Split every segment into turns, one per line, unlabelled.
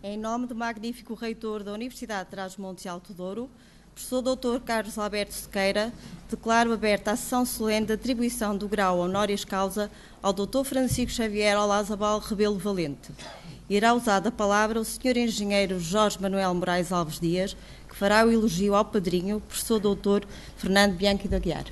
Em nome do magnífico reitor da Universidade de Trás-os-Montes e Alto Douro, professor Dr. Carlos Alberto Sequeira, declaro aberta a sessão solene de atribuição do grau honoris causa ao Dr. Francisco Xavier Olazabal Rebelo Valente. Irá usar a palavra o Sr. Engenheiro Jorge Manuel Moraes Alves Dias, que fará o elogio ao padrinho, professor Dr. Fernando Bianchi de Aguiar.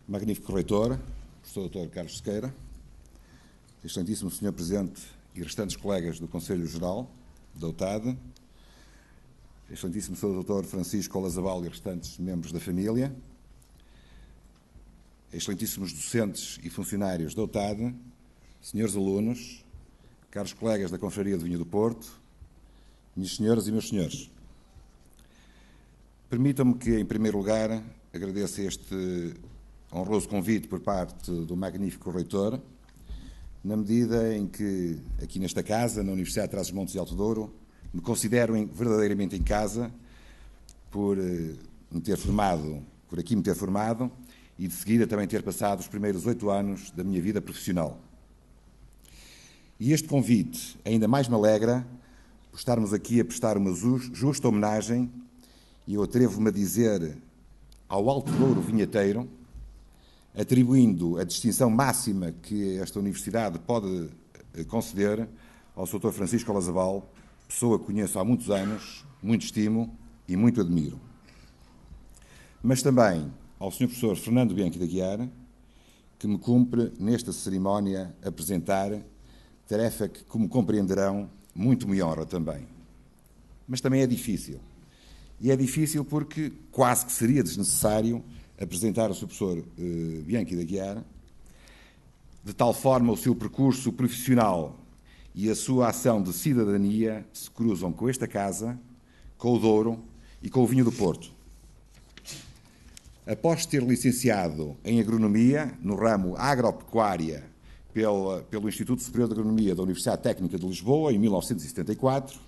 Magnífico reitor, professor Dr. Carlos Sequeira, excelentíssimo Sr. Presidente e restantes colegas do Conselho Geral da UTAD, excelentíssimo Sr. Dr. Francisco Olazabal e restantes membros da família, excelentíssimos docentes e funcionários da UTAD, senhores alunos, caros colegas da Confraria do Vinho do Porto, minhas senhoras e meus senhores. Permitam-me que, em primeiro lugar, agradeça este honroso convite por parte do magnífico reitor, na medida em que, aqui nesta casa, na Universidade de Trás-os-Montes e Alto Douro, me considero verdadeiramente em casa por aqui me ter formado e, de seguida, também ter passado os primeiros 8 anos da minha vida profissional. E este convite ainda mais me alegra por estarmos aqui a prestar uma justa homenagem, e eu atrevo-me a dizer, ao Alto Douro vinheteiro, atribuindo a distinção máxima que esta Universidade pode conceder ao Sr. Francisco Olazabal, pessoa que conheço há muitos anos, muito estimo e muito admiro. Mas também ao Sr. Professor Fernando Bianchi de Aguiar, que me cumpre nesta cerimónia apresentar, tarefa que, como compreenderão, muito me honra também. Mas também é difícil. E é difícil porque quase que seria desnecessário apresentar ao Sr. Professor Bianchi de Aguiar, de tal forma o seu percurso profissional e a sua ação de cidadania se cruzam com esta casa, com o Douro e com o vinho do Porto. Após ter licenciado em Agronomia, no ramo Agropecuária, pelo Instituto Superior de Agronomia da Universidade Técnica de Lisboa, em 1974,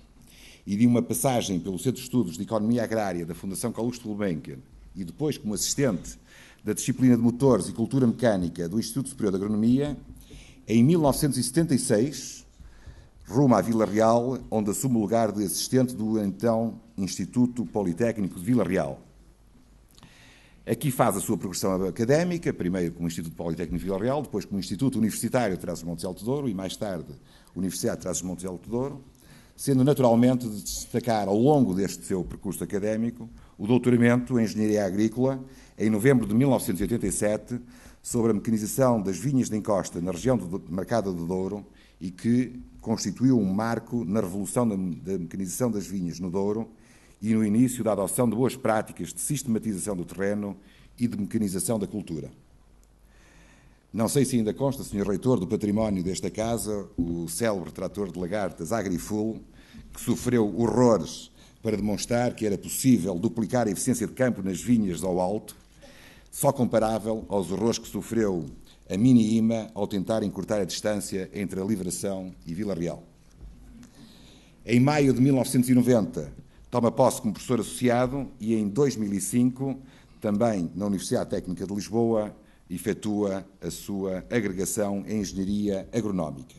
e de uma passagem pelo Centro de Estudos de Economia Agrária da Fundação Calouste Gulbenkian, e depois como assistente da disciplina de Motores e Cultura Mecânica do Instituto Superior de Agronomia, em 1976, rumo à Vila Real, onde assume o lugar de assistente do então Instituto Politécnico de Vila Real. Aqui faz a sua progressão académica, primeiro como Instituto Politécnico de Vila Real, depois como Instituto Universitário de Trás-os-Montes de Alto Douro e mais tarde Universidade de Trás-os-Montes de Alto Douro, sendo naturalmente de destacar ao longo deste seu percurso académico o doutoramento em Engenharia Agrícola em novembro de 1987 sobre a mecanização das vinhas de encosta na região do Mercado do Douro e que constituiu um marco na revolução da mecanização das vinhas no Douro e no início da adoção de boas práticas de sistematização do terreno e de mecanização da cultura. Não sei se ainda consta, Sr. Reitor, do património desta casa, o célebre trator de lagartas Agriful, que sofreu horrores para demonstrar que era possível duplicar a eficiência de campo nas vinhas ao alto, só comparável aos horrores que sofreu a Mini Ima ao tentar encurtar a distância entre a Livração e Vila Real. Em maio de 1990, toma posse como professor associado e em 2005, também na Universidade Técnica de Lisboa, efetua a sua agregação em Engenharia Agronómica.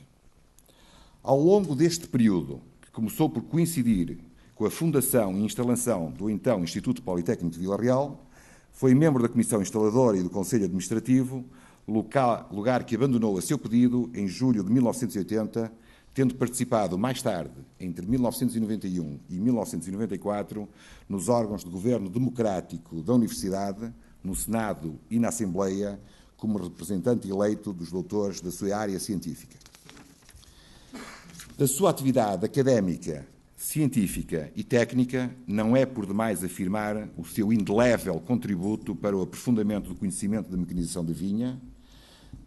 Ao longo deste período, que começou por coincidir com a fundação e instalação do então Instituto Politécnico de Vila Real, foi membro da Comissão Instaladora e do Conselho Administrativo, lugar que abandonou a seu pedido em julho de 1980, tendo participado mais tarde, entre 1991 e 1994, nos órgãos de governo democrático da Universidade, no Senado e na Assembleia, como representante eleito dos doutores da sua área científica. Da sua atividade académica, científica e técnica, não é por demais afirmar o seu indelével contributo para o aprofundamento do conhecimento da mecanização da vinha,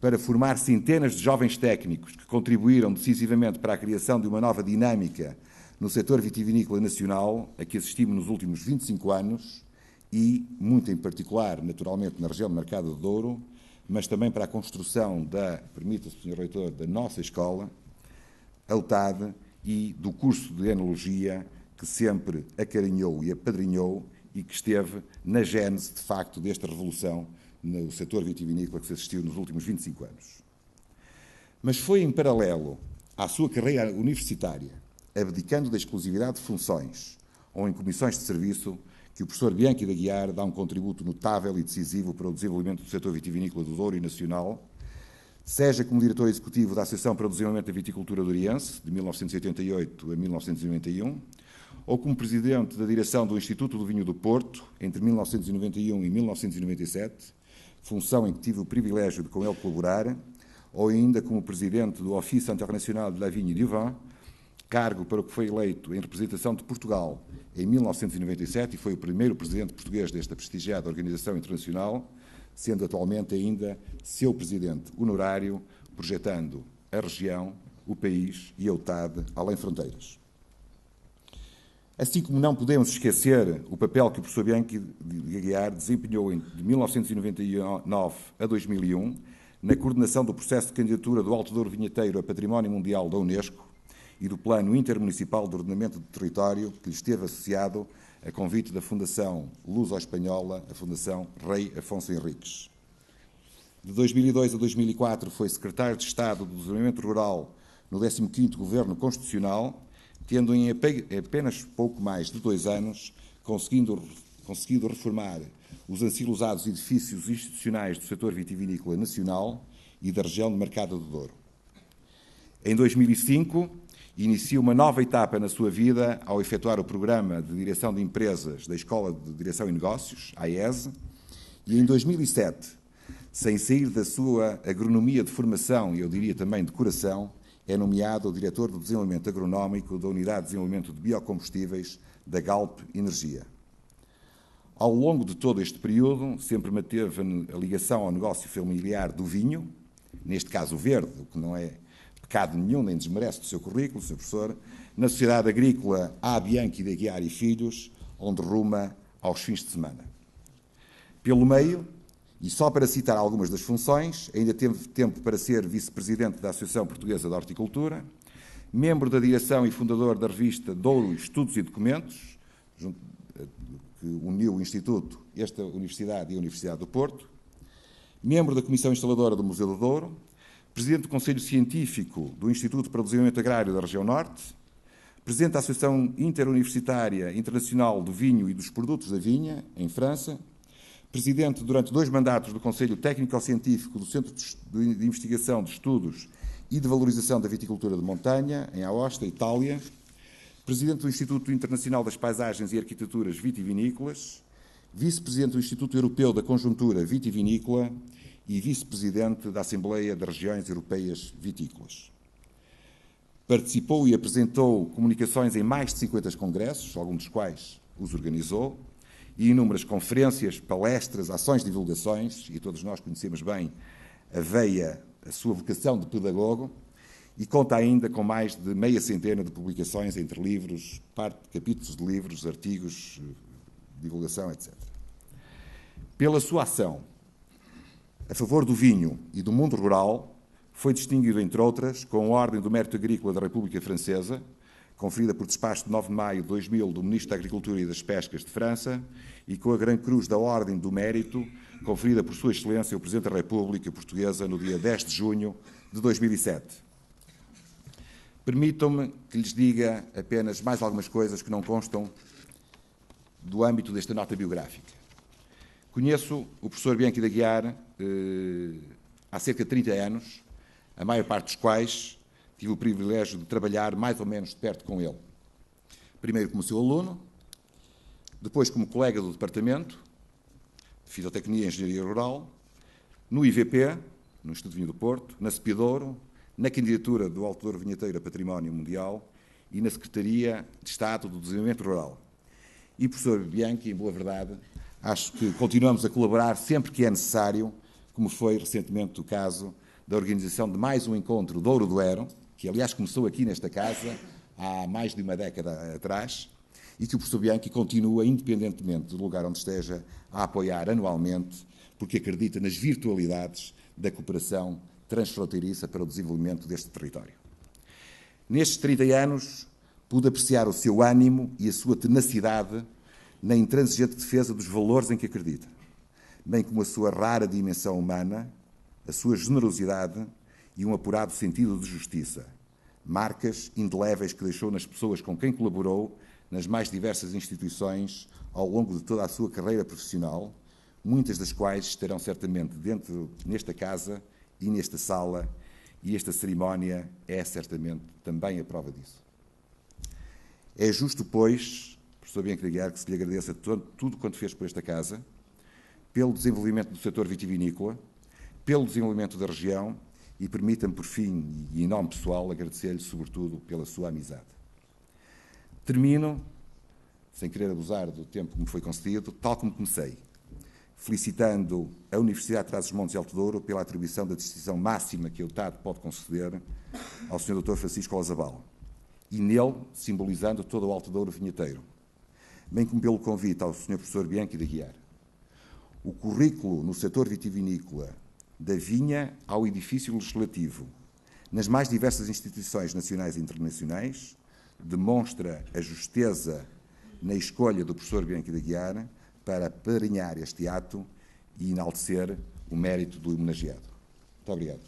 para formar centenas de jovens técnicos que contribuíram decisivamente para a criação de uma nova dinâmica no setor vitivinícola nacional, a que assistimos nos últimos 25 anos, e, muito em particular, naturalmente, na região do Mercado do Douro, mas também para a construção permita-se, Sr. Reitor, da nossa escola, a UTAD, e do curso de Enologia, que sempre acarinhou e apadrinhou e que esteve na gênese, de facto, desta revolução no setor vitivinícola que se assistiu nos últimos 25 anos. Mas foi em paralelo à sua carreira universitária, abdicando da exclusividade de funções ou em comissões de serviço, que o professor Bianchi de Aguiar dá um contributo notável e decisivo para o desenvolvimento do setor vitivinícola do Douro e nacional, seja como diretor executivo da Associação para o Desenvolvimento da Viticultura Douriense, de 1988 a 1991, ou como presidente da direção do Instituto do Vinho do Porto, entre 1991 e 1997, função em que tive o privilégio de com ele colaborar, ou ainda como presidente do Office International de la Vigne et du Vin, cargo para o que foi eleito em representação de Portugal em 1997 e foi o primeiro presidente português desta prestigiada organização internacional, sendo atualmente ainda seu presidente honorário, projetando a região, o país e a UTAD além fronteiras. Assim como não podemos esquecer o papel que o professor Bianchi de Aguiar desempenhou de 1999 a 2001 na coordenação do processo de candidatura do Alto Douro Vinheteiro a Património Mundial da Unesco e do Plano Intermunicipal de Ordenamento do Território, que lhe esteve associado a convite da Fundação Luso-Espanhola, a Fundação Rei Afonso Henriques. De 2002 a 2004 foi secretário de Estado do Desenvolvimento Rural no 15º Governo Constitucional, tendo em apenas pouco mais de 2 anos conseguido reformar os ansilosados edifícios institucionais do setor vitivinícola nacional e da região de Mercado do Douro. Em 2005, inicia uma nova etapa na sua vida ao efetuar o programa de Direção de Empresas da Escola de Direção e Negócios, a AES, e em 2007, sem sair da sua agronomia de formação e, eu diria também, de coração, é nomeado diretor do Desenvolvimento Agronómico da Unidade de Desenvolvimento de Biocombustíveis da Galp Energia. Ao longo de todo este período, sempre manteve a ligação ao negócio familiar do vinho, neste caso o verde, o que não é pecado nenhum, nem desmerece do seu currículo, Sr. Professor, na Sociedade Agrícola A. Bianchi de Aguiar e Filhos, onde ruma aos fins de semana. Pelo meio, e só para citar algumas das funções, ainda teve tempo para ser vice-presidente da Associação Portuguesa de Horticultura, membro da direção e fundador da revista Douro Estudos e Documentos, que uniu o Instituto, esta Universidade e a Universidade do Porto, membro da Comissão Instaladora do Museu do Douro, presidente do Conselho Científico do Instituto para o Desenvolvimento Agrário da Região Norte, presidente da Associação Interuniversitária Internacional do Vinho e dos Produtos da Vinha, em França, presidente durante 2 mandatos do Conselho Técnico-Científico do Centro de Investigação de Estudos e de Valorização da Viticultura de Montanha, em Aosta, Itália, presidente do Instituto Internacional das Paisagens e Arquiteturas Vitivinícolas, vice-presidente do Instituto Europeu da Conjuntura Vitivinícola e vice-presidente da Assembleia das Regiões Europeias Vitícolas. Participou e apresentou comunicações em mais de 50 congressos, alguns dos quais os organizou, e inúmeras conferências, palestras, ações de divulgações, e todos nós conhecemos bem a sua vocação de pedagogo, e conta ainda com mais de meia centena de publicações entre livros, capítulos de livros, artigos, divulgação, etc. Pela sua ação a favor do vinho e do mundo rural, foi distinguido, entre outras, com a Ordem do Mérito Agrícola da República Francesa, conferida por despacho de 9 de maio de 2000 do Ministro da Agricultura e das Pescas de França, e com a Gran Cruz da Ordem do Mérito, conferida por Sua Excelência o Presidente da República Portuguesa no dia 10 de junho de 2007. Permitam-me que lhes diga apenas mais algumas coisas que não constam do âmbito desta nota biográfica. Conheço o professor Bianchi de Aguiar há cerca de 30 anos, a maior parte dos quais tive o privilégio de trabalhar mais ou menos de perto com ele. Primeiro como seu aluno, depois como colega do Departamento de Fitotecnia e Engenharia Rural, no IVP, no Instituto de Vinho do Porto, na Cepidouro, na candidatura do Alto Douro Vinheteiro a Património Mundial e na Secretaria de Estado do Desenvolvimento Rural. E, professor Bianchi, em boa verdade, acho que continuamos a colaborar sempre que é necessário, como foi recentemente o caso da organização de mais um encontro Douro Duero, que aliás começou aqui nesta casa há mais de uma década atrás, e que o professor Bianchi continua, independentemente do lugar onde esteja, a apoiar anualmente, porque acredita nas virtualidades da cooperação transfronteiriça para o desenvolvimento deste território. Nestes 30 anos, pude apreciar o seu ânimo e a sua tenacidade na intransigente defesa dos valores em que acredita, bem como a sua rara dimensão humana, a sua generosidade e um apurado sentido de justiça, marcas indeléveis que deixou nas pessoas com quem colaborou nas mais diversas instituições ao longo de toda a sua carreira profissional, muitas das quais estarão certamente nesta casa e nesta sala, e esta cerimónia é certamente também a prova disso. É justo, pois, professor Bianchi de Aguiar, que se lhe agradeça tudo quanto fez por esta casa, pelo desenvolvimento do setor vitivinícola, pelo desenvolvimento da região e permita-me, por fim, e em nome pessoal, agradecer-lhe, sobretudo, pela sua amizade. Termino, sem querer abusar do tempo que me foi concedido, tal como comecei, felicitando a Universidade de Trás-os-Montes e Alto Douro pela atribuição da distinção máxima que a UTAD pode conceder ao Sr. Dr. Francisco Olazabal, e nele simbolizando todo o Alto Douro vinheteiro, bem como pelo convite ao Sr. Professor Bianchi de Aguiar. O currículo no setor vitivinícola, da vinha ao edifício legislativo, nas mais diversas instituições nacionais e internacionais, demonstra a justeza na escolha do professor Bianchi de Aguiar para apadrinhar este ato e enaltecer o mérito do homenageado. Muito obrigado.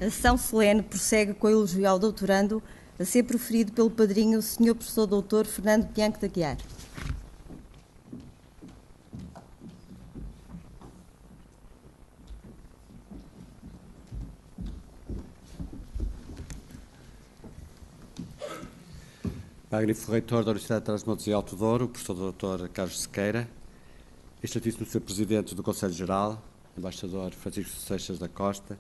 A sessão solene prossegue com o elogio ao doutorando, a ser proferido pelo padrinho, o Sr. Professor Dr. Fernando Bianco de Aguiar.
Magnífico Reitor da Universidade de Trás-os-Montes e Alto Douro, Professor Dr. Carlos Sequeira, Excelentíssimo Sr. Presidente do Conselho Geral, Embaixador Francisco Seixas da Costa,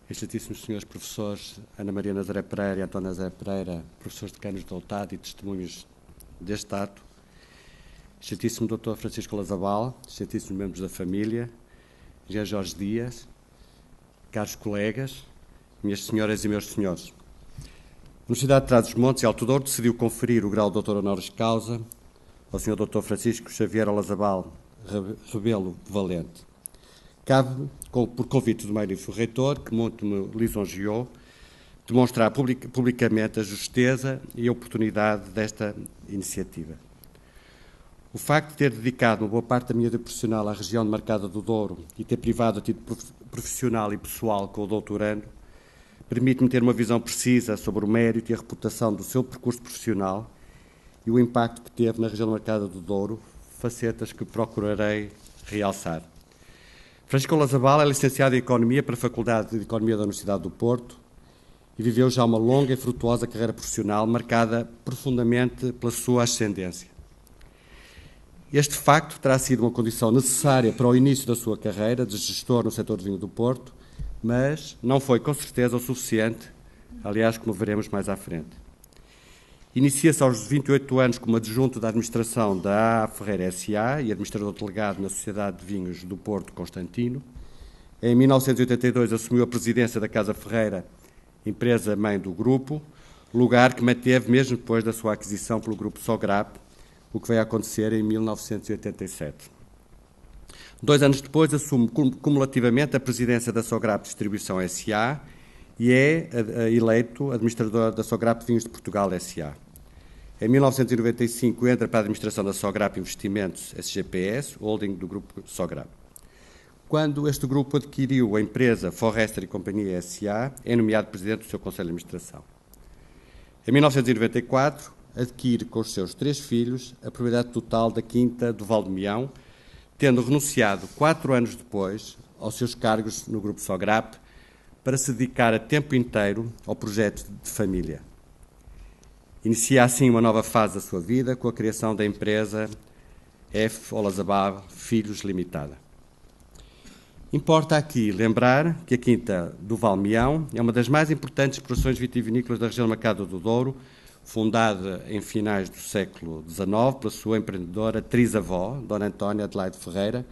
Excelentíssimos Srs. Professores Ana Maria Nazaré Pereira e António Nazaré Pereira, professores decanos de doutorado e testemunhos deste ato, Excelentíssimo Dr. Francisco Lazabal, Excelentíssimos membros da família, Engenheiro Jorge Dias, caros colegas, minhas senhoras e meus senhores. A Universidade de Trás-os-Montes e Alto Douro decidiu conferir o grau de doutor honoris causa ao Sr. Dr. Francisco Xavier Olazabal Rebelo Valente. Cabe, por convite do magnífico reitor, que muito me lisonjeou, demonstrar publicamente a justeza e a oportunidade desta iniciativa. O facto de ter dedicado uma boa parte da minha vida profissional à região de Marcada do Douro e ter privado a título profissional e pessoal com o doutorando, permite-me ter uma visão precisa sobre o mérito e a reputação do seu percurso profissional e o impacto que teve na região de Marcada do Douro, facetas que procurarei realçar. Francisco Lazabal é licenciado em Economia pela Faculdade de Economia da Universidade do Porto e viveu já uma longa e frutuosa carreira profissional marcada profundamente pela sua ascendência. Este facto terá sido uma condição necessária para o início da sua carreira de gestor no setor de vinho do Porto, mas não foi com certeza o suficiente, aliás, como veremos mais à frente. Inicia-se aos 28 anos como adjunto da administração da A. Ferreira S.A. e administrador delegado na Sociedade de Vinhos do Porto Constantino. Em 1982 assumiu a presidência da Casa Ferreira, empresa-mãe do grupo, lugar que manteve mesmo depois da sua aquisição pelo grupo Sograp, o que veio a acontecer em 1987. 2 anos depois, assume cumulativamente a presidência da Sograp Distribuição S.A. e é eleito administrador da Sograp Vinhos de Portugal S.A. Em 1995, entra para a administração da Sograp Investimentos SGPS, holding do grupo Sograp. Quando este grupo adquiriu a empresa Forrester e Companhia S.A., é nomeado presidente do seu Conselho de Administração. Em 1994, adquire com os seus 3 filhos a propriedade total da Quinta do Valdemião, tendo renunciado 4 anos depois aos seus cargos no grupo Sograp para se dedicar a tempo inteiro ao projeto de família. Inicia assim uma nova fase da sua vida com a criação da empresa F. Olazabal Filhos Limitada. Importa aqui lembrar que a Quinta do Valmião é uma das mais importantes explorações vitivinícolas da região de Marcada do Douro, fundada em finais do século XIX pela sua empreendedora trisavó, Dona Antónia Adelaide Ferreira,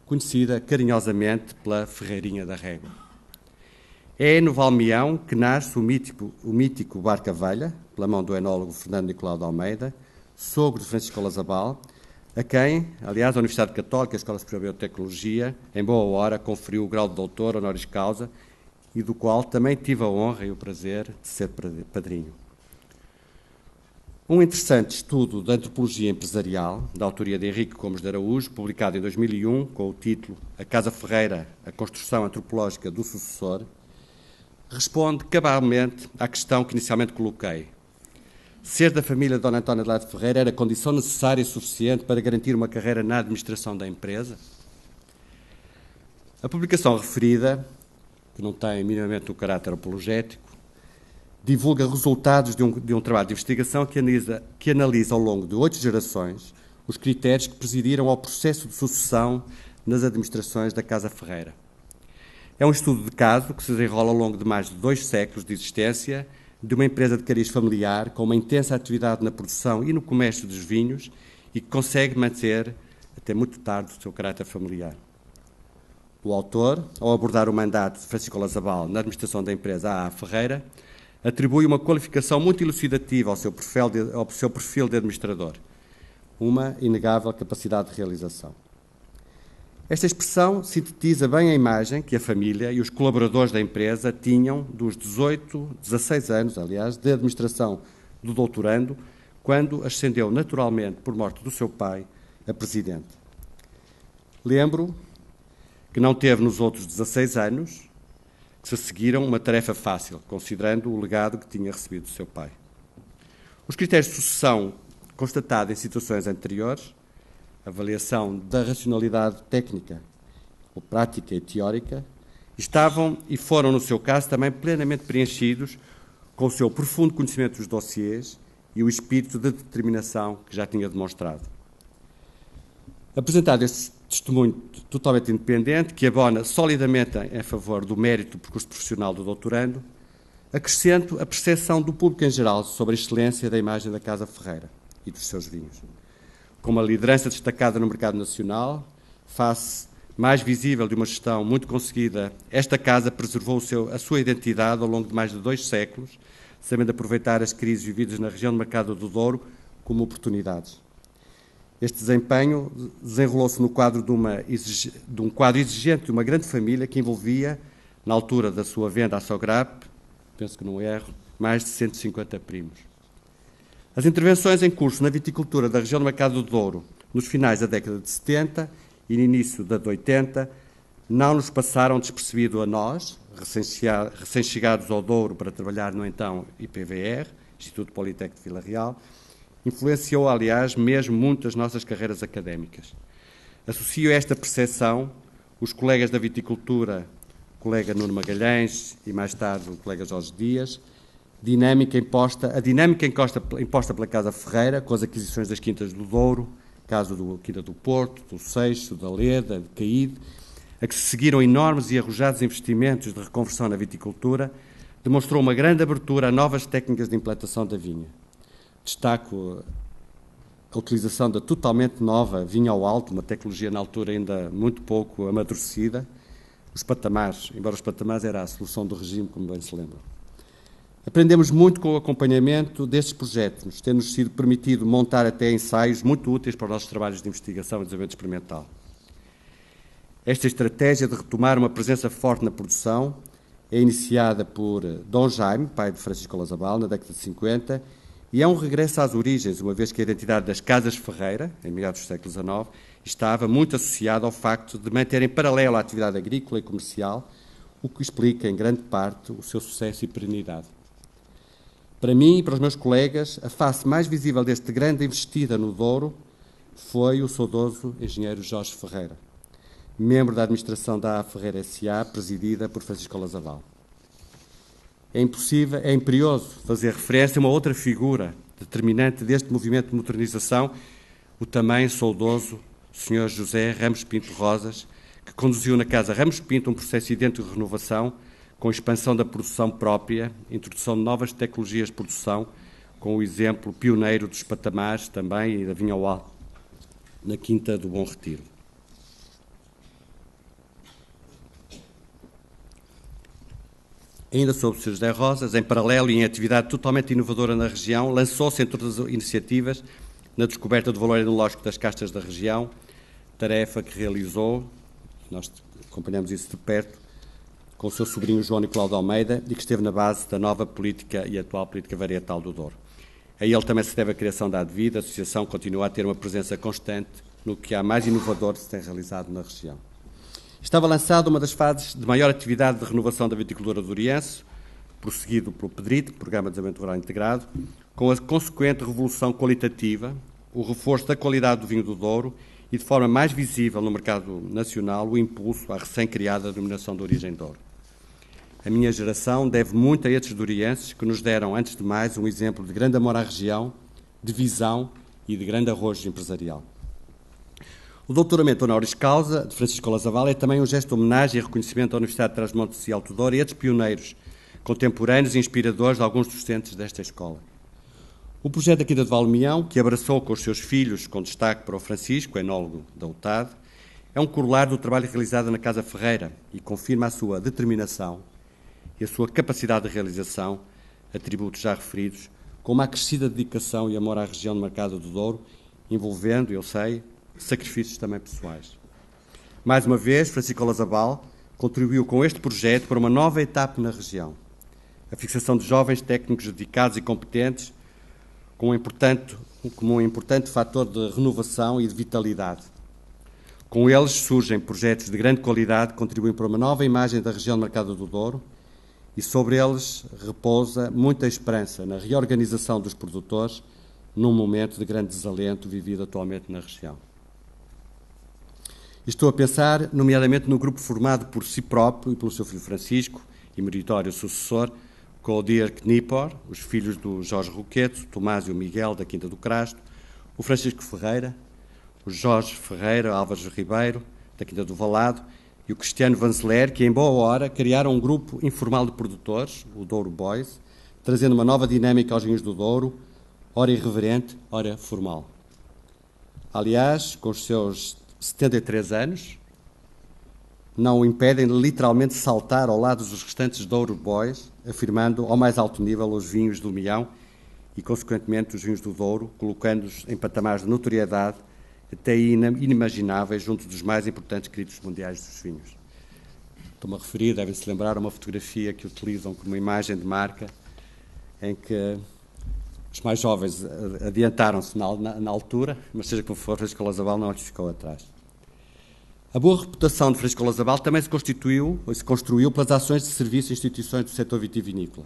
conhecida carinhosamente pela Ferreirinha da Régua. É no Valmião que nasce o mítico Barca Velha, pela mão do enólogo Fernando Nicolau de Almeida, sogro de Francisco Lazabal, a quem, aliás, a Universidade Católica e a Escola Superior de Biotecnologia, em boa hora, conferiu o grau de doutor honoris causa e do qual também tive a honra e o prazer de ser padrinho. Um interessante estudo de antropologia empresarial, da autoria de Henrique Gomes de Araújo, publicado em 2001, com o título A Casa Ferreira, a construção antropológica do sucessor, responde cabalmente à questão que inicialmente coloquei. Ser da família de Dona Antónia Adelaide Ferreira era condição necessária e suficiente para garantir uma carreira na administração da empresa? A publicação referida, que não tem minimamente o caráter apologético, divulga resultados de um trabalho de investigação que analisa ao longo de 8 gerações os critérios que presidiram ao processo de sucessão nas administrações da Casa Ferreira. É um estudo de caso que se desenrola ao longo de mais de 2 séculos de existência de uma empresa de cariz familiar com uma intensa atividade na produção e no comércio dos vinhos e que consegue manter, até muito tarde, o seu caráter familiar. O autor, ao abordar o mandato de Francisco Lazabal na administração da empresa A. Ferreira, atribui uma qualificação muito elucidativa ao seu perfil de administrador, uma inegável capacidade de realização. Esta expressão sintetiza bem a imagem que a família e os colaboradores da empresa tinham dos 16 anos, aliás, de administração do doutorando, quando ascendeu naturalmente, por morte do seu pai, a presidente. Lembro que não teve nos outros 16 anos, que se seguiram uma tarefa fácil, considerando o legado que tinha recebido do seu pai. Os critérios de sucessão constatados em situações anteriores, avaliação da racionalidade técnica, ou prática e teórica, estavam e foram, no seu caso, também plenamente preenchidos com o seu profundo conhecimento dos dossiês e o espírito de determinação que já tinha demonstrado. Apresentado este testemunho totalmente independente, que abona solidamente em favor do mérito do percurso profissional do doutorando, acrescento a percepção do público em geral sobre a excelência da imagem da Casa Ferreira e dos seus vinhos. Com uma liderança destacada no mercado nacional, face mais visível de uma gestão muito conseguida, esta Casa preservou a sua identidade ao longo de mais de 2 séculos, sabendo aproveitar as crises vividas na região do Mercado do Douro como oportunidades. Este desempenho desenrolou-se no quadro de um quadro exigente de uma grande família que envolvia, na altura da sua venda à Sograp, penso que não erro, mais de 150 primos. As intervenções em curso na viticultura da região do Mercado do Douro, nos finais da década de 70 e no início da de 80, não nos passaram despercebido a nós, recém-chegados ao Douro para trabalhar no então IPVR, Instituto Politécnico de Vila Real, influenciou, aliás, mesmo muito as nossas carreiras académicas. Associo a esta percepção os colegas da viticultura, o colega Nuno Magalhães e, mais tarde, o colega Jorge Dias, a dinâmica imposta pela Casa Ferreira, com as aquisições das Quintas do Douro, caso do Quinta do Porto, do Seixo, da Leda, de Caíde, a que se seguiram enormes e arrojados investimentos de reconversão na viticultura, demonstrou uma grande abertura a novas técnicas de implantação da vinha. Destaco a utilização da totalmente nova vinha ao alto, uma tecnologia na altura ainda muito pouco amadurecida, os patamares, embora os patamares era a solução do regime, como bem se lembra. Aprendemos muito com o acompanhamento destes projetos, tendo-nos sido permitido montar até ensaios muito úteis para os nossos trabalhos de investigação e desenvolvimento experimental. Esta estratégia de retomar uma presença forte na produção é iniciada por Dom Jaime, pai de Francisco Olazabal, na década de 50, e é um regresso às origens, uma vez que a identidade das Casas Ferreira, em meados do século XIX, estava muito associada ao facto de manter em paralelo a atividade agrícola e comercial, o que explica, em grande parte, o seu sucesso e perenidade. Para mim e para os meus colegas, a face mais visível deste grande investida no Douro foi o saudoso engenheiro Jorge Ferreira, membro da administração da A. Ferreira S.A., presidida por Francisco Olazabal. É imperioso fazer referência a uma outra figura determinante deste movimento de modernização, o também saudoso Sr. José Ramos Pinto Rosas, que conduziu na Casa Ramos Pinto um processo idêntico de renovação, com expansão da produção própria, introdução de novas tecnologias de produção, com o exemplo pioneiro dos patamares também e da vinha ao alto, na Quinta do Bom Retiro. Ainda sob o Sr. José Rosas, em paralelo e em atividade totalmente inovadora na região, lançou-se em todas as iniciativas na descoberta do valor enológico das castas da região, tarefa que realizou, nós acompanhamos isso de perto, com o seu sobrinho João Nicolau de Almeida e que esteve na base da nova política e atual política varietal do Douro. A ele também se deve a criação da ADVID, a associação continua a ter uma presença constante no que há mais inovador se tem realizado na região. Estava lançada uma das fases de maior atividade de renovação da viticultura douriense, prosseguido pelo PEDRIT, Programa de Desenvolvimento Rural Integrado, com a consequente revolução qualitativa, o reforço da qualidade do vinho do Douro e, de forma mais visível no mercado nacional, o impulso à recém-criada denominação de origem Douro. A minha geração deve muito a estes dourienses que nos deram, antes de mais, um exemplo de grande amor à região, de visão e de grande arrojo empresarial. O doutoramento honoris causa de Francisco Olazabal é também um gesto de homenagem e reconhecimento à Universidade de Trás-os-Montes e Alto Douro e a estes pioneiros, contemporâneos e inspiradores de alguns docentes desta escola. O projeto aqui da de Valmião, que abraçou com os seus filhos, com destaque para o Francisco, enólogo da UTAD, é um corolário do trabalho realizado na Casa Ferreira e confirma a sua determinação e a sua capacidade de realização, atributos já referidos, com uma acrescida dedicação e amor à região do Mercado do Douro, envolvendo, eu sei, sacrifícios também pessoais. Mais uma vez, Francisco Olazabal contribuiu com este projeto para uma nova etapa na região. A fixação de jovens técnicos dedicados e competentes como um importante fator de renovação e de vitalidade. Com eles surgem projetos de grande qualidade que contribuem para uma nova imagem da região do Mercado do Douro e sobre eles repousa muita esperança na reorganização dos produtores num momento de grande desalento vivido atualmente na região. Estou a pensar, nomeadamente, no grupo formado por si próprio e pelo seu filho Francisco e meritório sucessor, com o Dirk Knipor, os filhos do Jorge Roqueto, Tomás e o Miguel da Quinta do Crasto, o Francisco Ferreira, o Jorge Ferreira Álvares Ribeiro, da Quinta do Valado, e o Cristiano Vanzeler, que em boa hora criaram um grupo informal de produtores, o Douro Boys, trazendo uma nova dinâmica aos vinhos do Douro, ora irreverente, ora formal. Aliás, com os seus 73 anos, não o impedem de literalmente saltar ao lado dos restantes Douro Boys, afirmando ao mais alto nível os vinhos do Mião e, consequentemente, os vinhos do Douro, colocando-os em patamares de notoriedade até inimagináveis junto dos mais importantes críticos mundiais dos vinhos. Estou-me a referir, devem-se lembrar, a uma fotografia que utilizam como imagem de marca, em que os mais jovens adiantaram-se na altura, mas seja como for, Francisco Olazabal não lhes ficou atrás. A boa reputação de Francisco Olazabal também se construiu pelas ações de serviço e instituições do setor vitivinícola.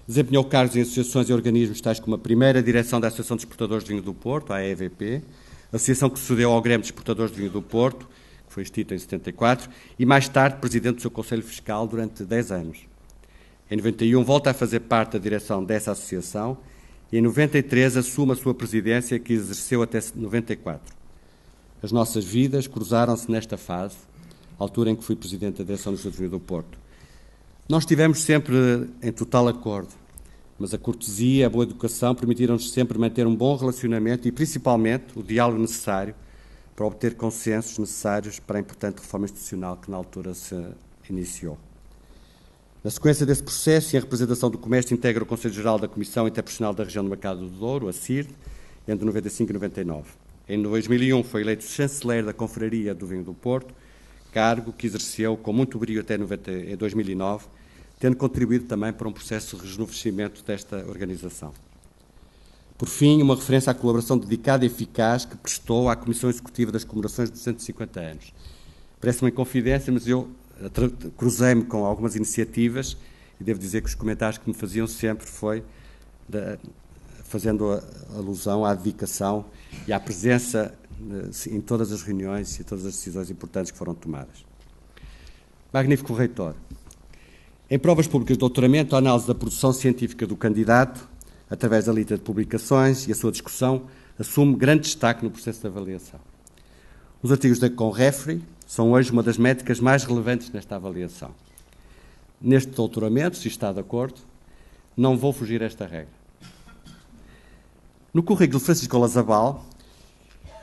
Desempenhou cargos em associações e organismos tais como a primeira direção da Associação de Exportadores de Vinho do Porto, a AEVP, a associação que sucedeu ao Grêmio de Exportadores de Vinho do Porto, que foi extinta em 74, e mais tarde presidente do seu Conselho Fiscal durante 10 anos. Em 91 volta a fazer parte da direção dessa associação e em 93 assume a sua presidência, que exerceu até 94. As nossas vidas cruzaram-se nesta fase, altura em que fui presidente da direção do Instituto de Vinho do Porto. Nós estivemos sempre em total acordo, mas a cortesia e a boa educação permitiram-nos sempre manter um bom relacionamento e, principalmente, o diálogo necessário para obter consensos necessários para a importante reforma institucional que na altura se iniciou. Na sequência desse processo e em representação do comércio, integra o Conselho Geral da Comissão Interprofissional da Região do Mercado do Douro, a CIRD, entre 95 e 99. Em 2001 foi eleito chanceler da Confraria do Vinho do Porto, cargo que exerceu com muito brio até 2009, tendo contribuído também para um processo de rejuvenescimento desta organização. Por fim, uma referência à colaboração dedicada e eficaz que prestou à Comissão Executiva das Comemorações de 250 anos. Parece-me em confidência, mas eu cruzei-me com algumas iniciativas e devo dizer que os comentários que me faziam sempre foi fazendo alusão à dedicação e à presença em todas as reuniões e todas as decisões importantes que foram tomadas. Magnífico reitor. Em provas públicas de doutoramento, a análise da produção científica do candidato, através da lista de publicações e a sua discussão, assume grande destaque no processo de avaliação. Os artigos da Conrefri são hoje uma das métricas mais relevantes nesta avaliação. Neste doutoramento, se está de acordo, não vou fugir a esta regra. No currículo de Francisco Olazabal,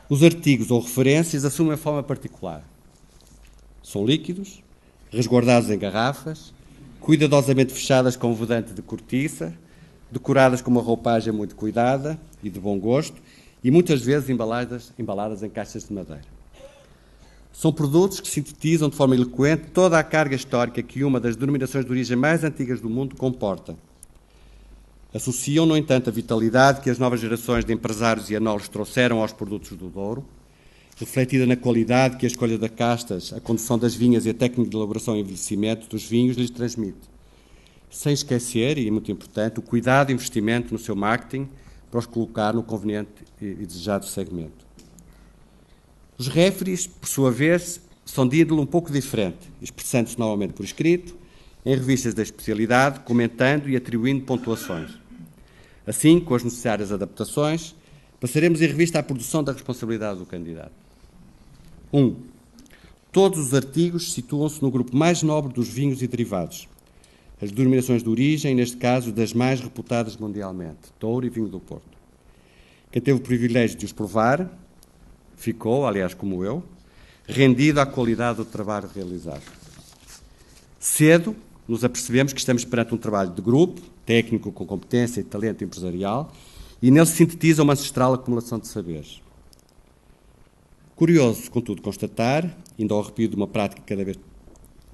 os artigos ou referências assumem uma forma particular. São líquidos, resguardados em garrafas, cuidadosamente fechadas com um vedante de cortiça, decoradas com uma roupagem muito cuidada e de bom gosto e muitas vezes embaladas em caixas de madeira. São produtos que sintetizam de forma eloquente toda a carga histórica que uma das denominações de origem mais antigas do mundo comporta. Associam, no entanto, a vitalidade que as novas gerações de empresários e enólogos trouxeram aos produtos do Douro, refletida na qualidade que a escolha das castas, a condução das vinhas e a técnica de elaboração e envelhecimento dos vinhos lhes transmite. Sem esquecer, e é muito importante, o cuidado e investimento no seu marketing para os colocar no conveniente e desejado segmento. Os referees, por sua vez, são de índole um pouco diferente, expressando-se normalmente por escrito, em revistas da especialidade, comentando e atribuindo pontuações. Assim, com as necessárias adaptações, passaremos em revista a produção da responsabilidade do candidato. 1. Todos os artigos situam-se no grupo mais nobre dos vinhos e derivados. As denominações de origem, neste caso, das mais reputadas mundialmente, Douro e Vinho do Porto. Quem teve o privilégio de os provar, ficou, aliás, como eu, rendido à qualidade do trabalho realizado. Cedo, nos apercebemos que estamos perante um trabalho de grupo, técnico com competência e talento empresarial, e nele se sintetiza uma ancestral acumulação de saberes. Curioso, contudo, constatar, indo ao arrepio de uma prática cada vez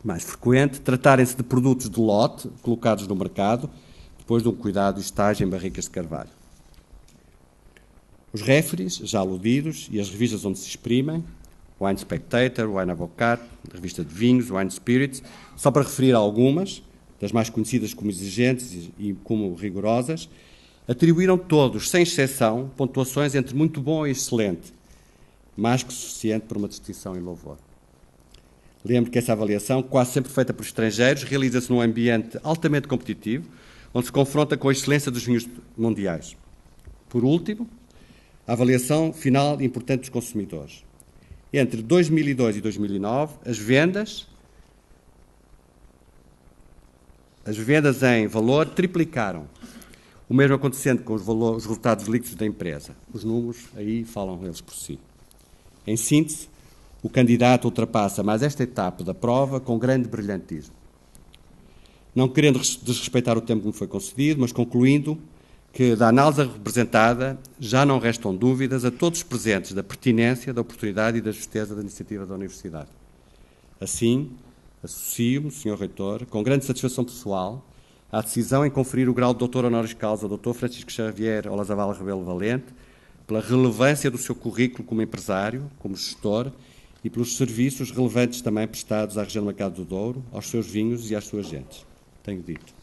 mais frequente, tratarem-se de produtos de lote colocados no mercado, depois de um cuidado e estágio em barricas de carvalho. Os referees, já aludidos, e as revistas onde se exprimem, Wine Spectator, Wine Avocat, a revista de vinhos, Wine Spirits, só para referir algumas, das mais conhecidas como exigentes e como rigorosas, atribuíram todos, sem exceção, pontuações entre muito bom e excelente, mais que suficiente para uma distinção em louvor. Lembro que essa avaliação, quase sempre feita por estrangeiros, realiza-se num ambiente altamente competitivo, onde se confronta com a excelência dos vinhos mundiais. Por último, a avaliação final importante dos consumidores. Entre 2002 e 2009, as vendas em valor triplicaram. O mesmo acontecendo com os resultados líquidos da empresa. Os números aí falam eles por si. Em síntese, o candidato ultrapassa mais esta etapa da prova com grande brilhantismo. Não querendo desrespeitar o tempo que me foi concedido, mas concluindo que da análise representada já não restam dúvidas a todos os presentes da pertinência, da oportunidade e da justeza da iniciativa da Universidade. Assim, associo-me, Sr. Reitor, com grande satisfação pessoal, à decisão em conferir o grau de doutor honoris causa ao Dr. Francisco Xavier Olazábal Rebelo Valente, pela relevância do seu currículo como empresário, como gestor, e pelos serviços relevantes também prestados à região do Mercado do Douro, aos seus vinhos e às suas gentes. Tenho dito.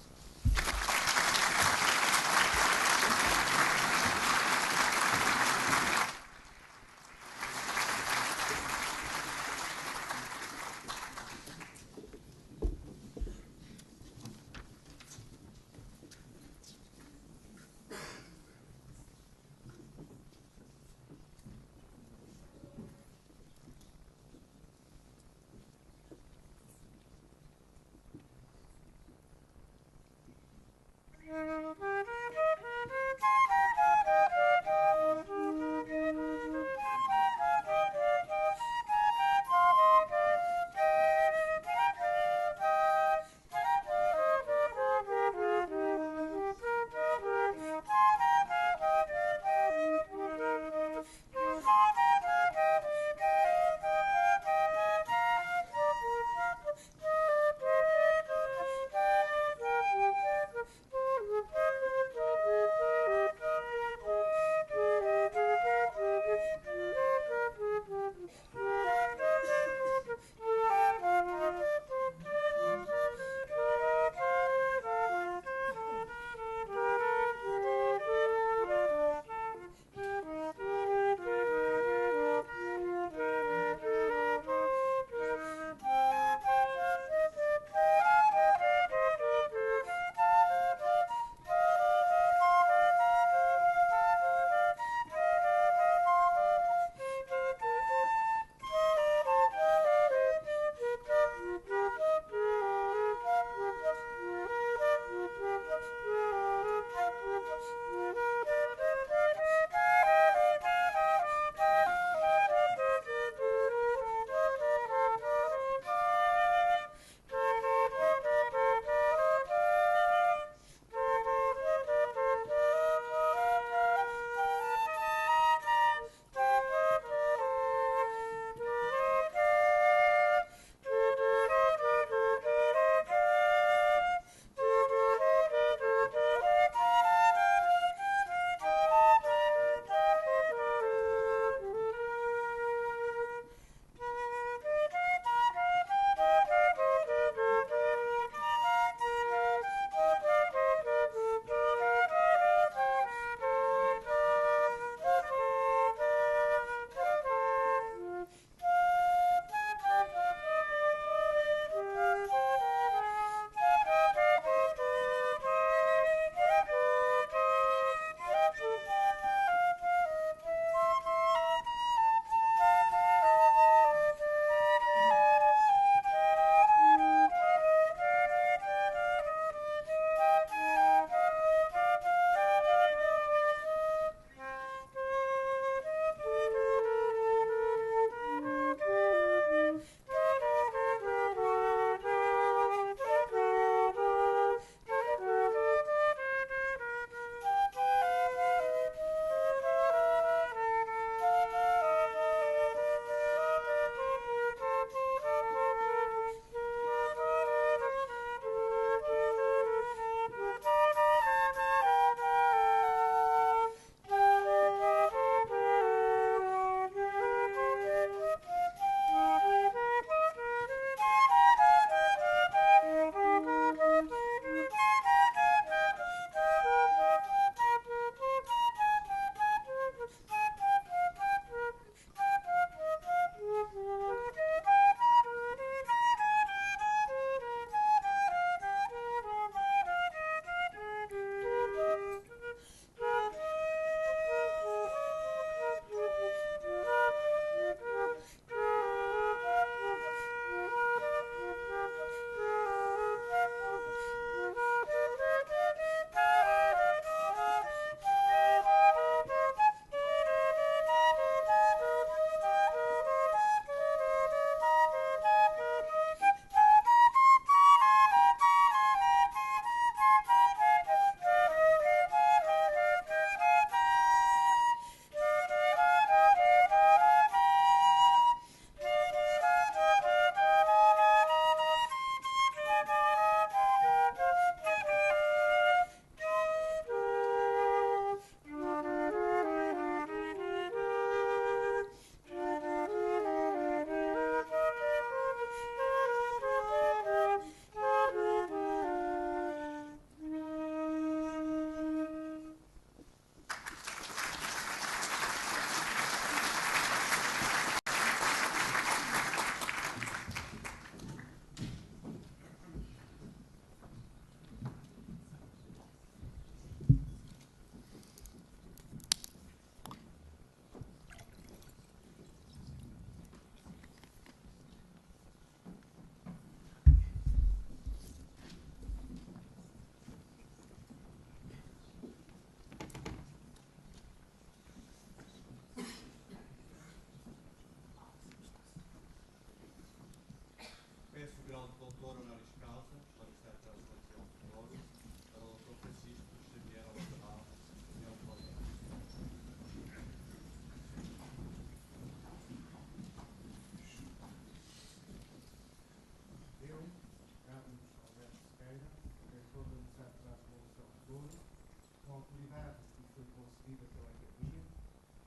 concedida pela Academia.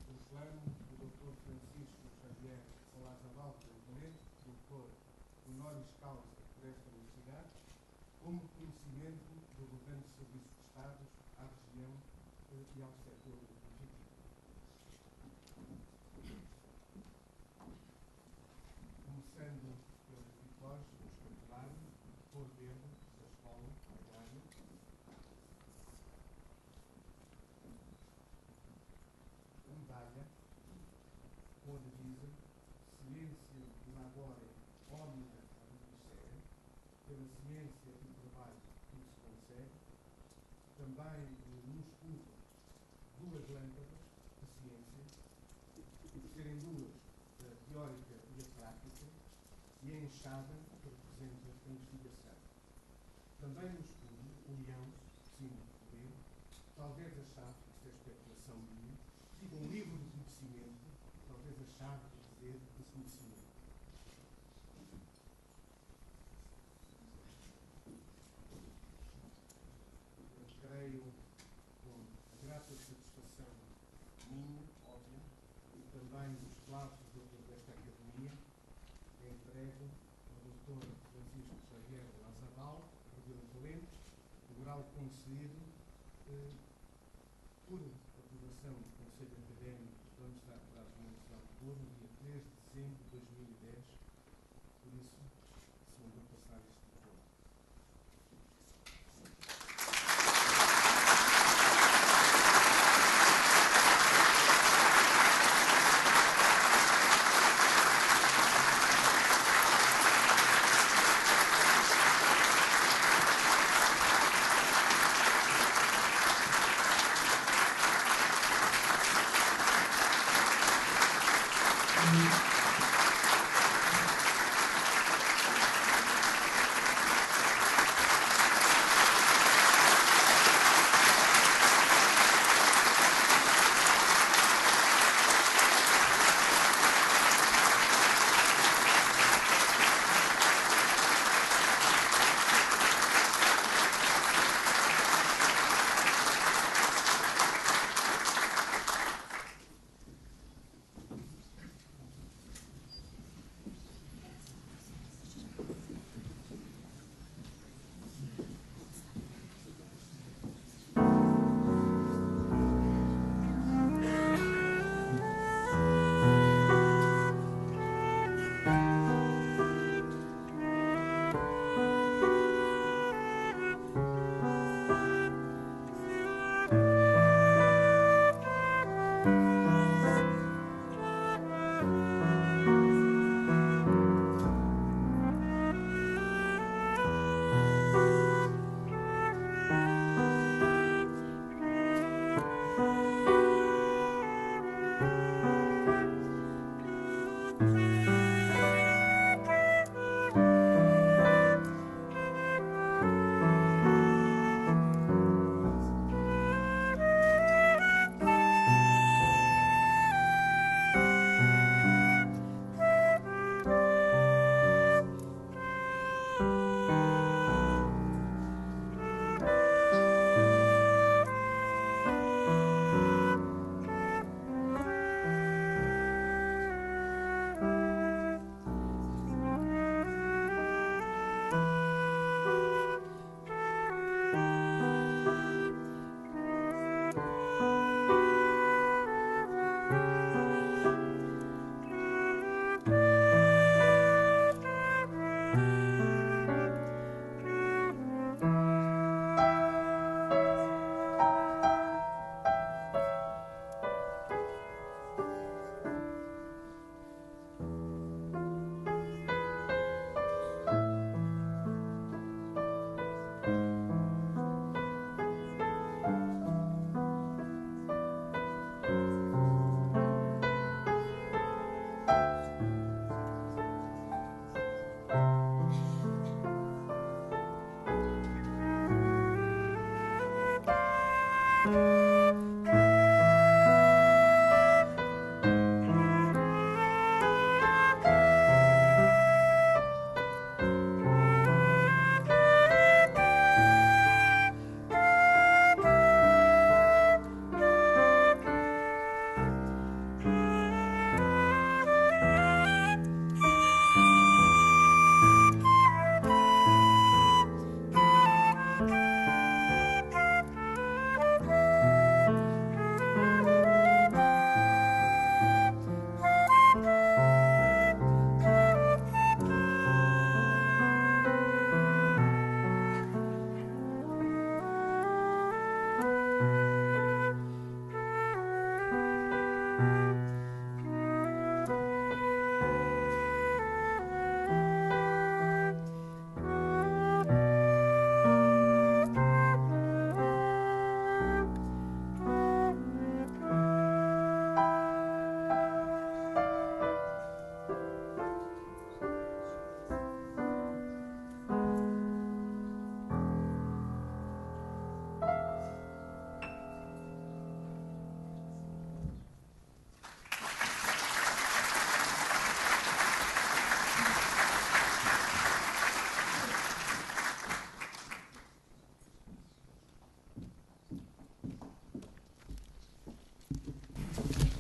Proclamo o Dr. Francisco Xavier Salazar Valente, doutor honoris causa por esta universidade, como reconhecimento do relevante serviço prestados à região e ao setor vitícola. Começando pelas vitórias do escapulário, cor verde da escola agrária, medalha com a divisa Ciência Labore Omnia Adicere, pela ciência e trabalho que se consegue. Também no escudo duas lâmpadas de ciência, por serem duas, a teórica e a prática, e a enxada que representa a investigação. Também no escudo, o leão, símbolo de poder, talvez a chave, isto é especulação minha, um livro de conhecimento, talvez a chave de poder de conhecimento. Eu creio com a grata satisfação minha, óbvia, e também dos claustros desta Academia, entrego ao Dr. Francisco Xavier Lazabal, Valente, o grau concedido por aprovação do Conselho Académico da Universidade de Trás-os-Montes de Douro, no dia 3 de dezembro de 2010. Por isso, se mandou passar este diploma.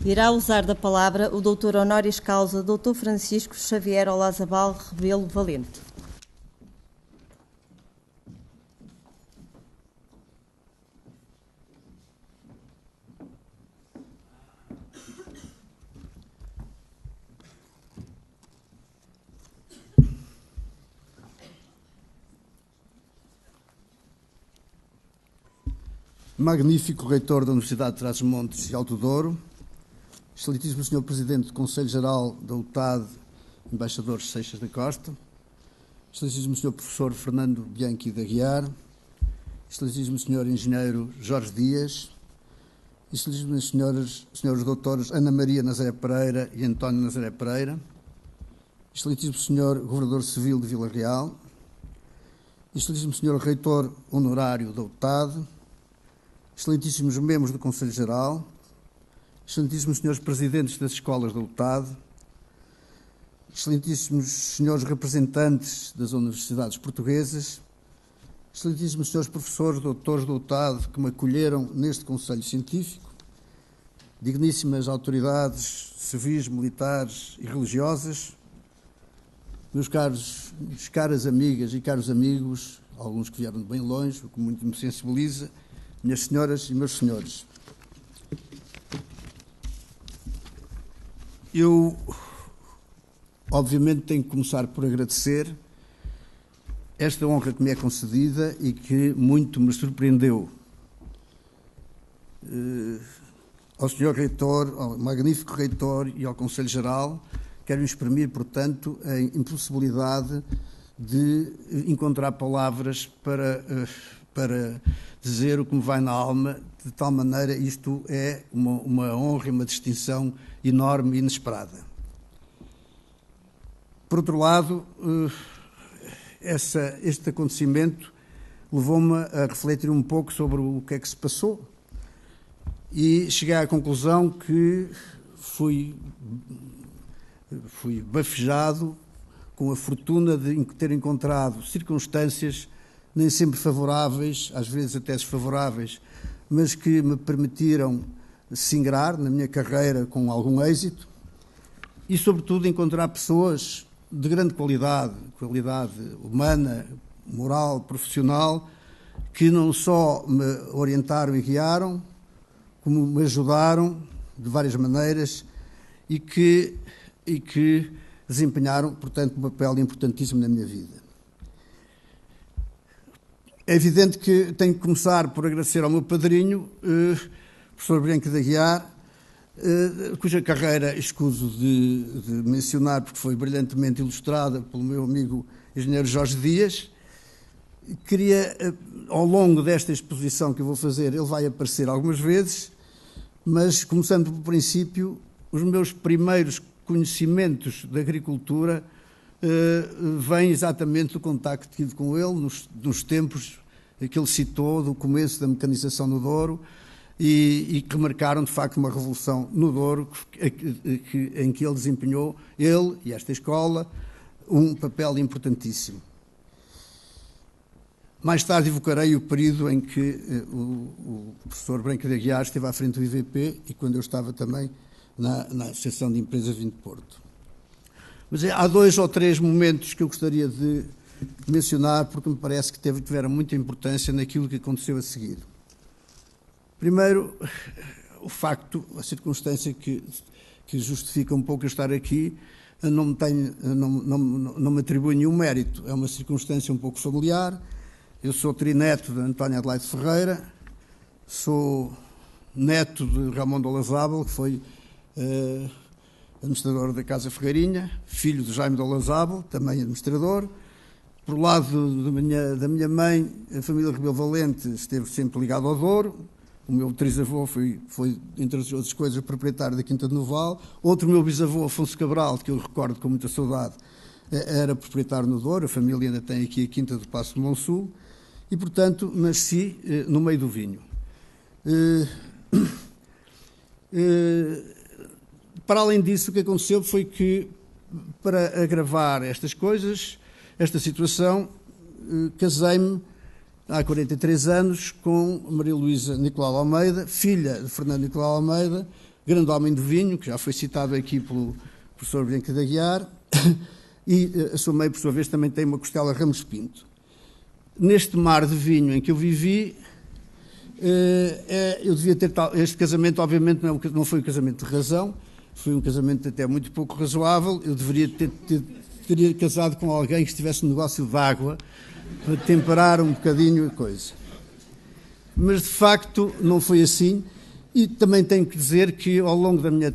Irá usar da palavra o doutor honoris causa Dr. Francisco Xavier Olazabal Rebelo Valente.
Magnífico Reitor da Universidade de Trás-os-Montes e Alto Douro, excelentíssimo Sr. Presidente do Conselho Geral da UTAD, Embaixador Seixas da Costa, excelentíssimo Sr. Professor Fernando Bianchi de Aguiar, excelentíssimo Sr. Engenheiro Jorge Dias, excelentíssimos Srs. Doutores Ana Maria Nazaré Pereira e António Nazaré Pereira, excelentíssimo Sr. Governador Civil de Vila Real, excelentíssimo Sr. Reitor Honorário da UTAD, excelentíssimos membros do Conselho Geral, excelentíssimos senhores presidentes das escolas da UTAD, excelentíssimos senhores representantes das universidades portuguesas, excelentíssimos senhores professores, doutores da UTAD que me acolheram neste Conselho Científico, digníssimas autoridades civis, militares e religiosas, meus caras amigas e caros amigos, alguns que vieram de bem longe, o que muito me sensibiliza, minhas senhoras e meus senhores. Eu, obviamente, tenho que começar por agradecer esta honra que me é concedida e que muito me surpreendeu. Ao Sr. Reitor, ao magnífico Reitor e ao Conselho Geral, quero exprimir, portanto, a impossibilidade de encontrar palavras para dizer o que me vai na alma, de tal maneira isto é uma honra e uma distinção enorme e inesperada. Por outro lado, este acontecimento levou-me a refletir um pouco sobre o que é que se passou e cheguei à conclusão que fui bafejado com a fortuna de ter encontrado circunstâncias nem sempre favoráveis, às vezes até desfavoráveis, mas que me permitiram singrar na minha carreira com algum êxito e, sobretudo, encontrar pessoas de grande qualidade humana, moral, profissional, que não só me orientaram e guiaram, como me ajudaram de várias maneiras e que desempenharam, portanto, um papel importantíssimo na minha vida. É evidente que tenho que começar por agradecer ao meu padrinho, professor Bianchi de Aguiar, cuja carreira escuso de mencionar, porque foi brilhantemente ilustrada pelo meu amigo engenheiro Jorge Dias. Queria, ao longo desta exposição que eu vou fazer, ele vai aparecer algumas vezes, mas, começando pelo princípio, os meus primeiros conhecimentos da agricultura vem exatamente do contacto que tive com ele nos tempos que ele citou, do começo da mecanização no Douro, e que marcaram, de facto, uma revolução no Douro em que ele desempenhou, ele e esta escola, um papel importantíssimo. Mais tarde evocarei o período em que o professor Bianchi de Aguiar esteve à frente do IVP e quando eu estava também na Associação de Empresas Vinho de Porto. Mas há 2 ou 3 momentos que eu gostaria de mencionar porque me parece que tiveram muita importância naquilo que aconteceu a seguir. Primeiro, o facto, a circunstância que justifica um pouco eu estar aqui, não me atribui nenhum mérito. É uma circunstância um pouco familiar. Eu sou trineto de António Adelaide Ferreira, sou neto de Ramon de Olazábal, que foi administrador da Casa Ferreirinha, filho de Jaime de Olazábal, também administrador. Por lado da minha mãe, a família Rebelo Valente esteve sempre ligada ao Douro. O meu trisavô foi, entre as outras coisas, proprietário da Quinta de Noval. Outro meu bisavô, Afonso Cabral, que eu recordo com muita saudade, era proprietário no Douro. A família ainda tem aqui a Quinta do Paço de Monsul. E, portanto, nasci no meio do vinho. Para além disso, o que aconteceu foi que, para agravar estas coisas, esta situação, casei-me há 43 anos com Maria Luísa Nicolau Almeida, filha de Fernando Nicolau Almeida, grande homem do vinho, que já foi citado aqui pelo professor Bianca de Aguiar, e a sua mãe, por sua vez, também tem uma costela Ramos Pinto. Neste mar de vinho em que eu vivi, eu devia ter... Este casamento, obviamente, não foi um casamento de razão, foi um casamento até muito pouco razoável. Eu teria casado com alguém que estivesse no negócio de água, para temperar um bocadinho a coisa. Mas, de facto, não foi assim. E também tenho que dizer que, ao longo da minha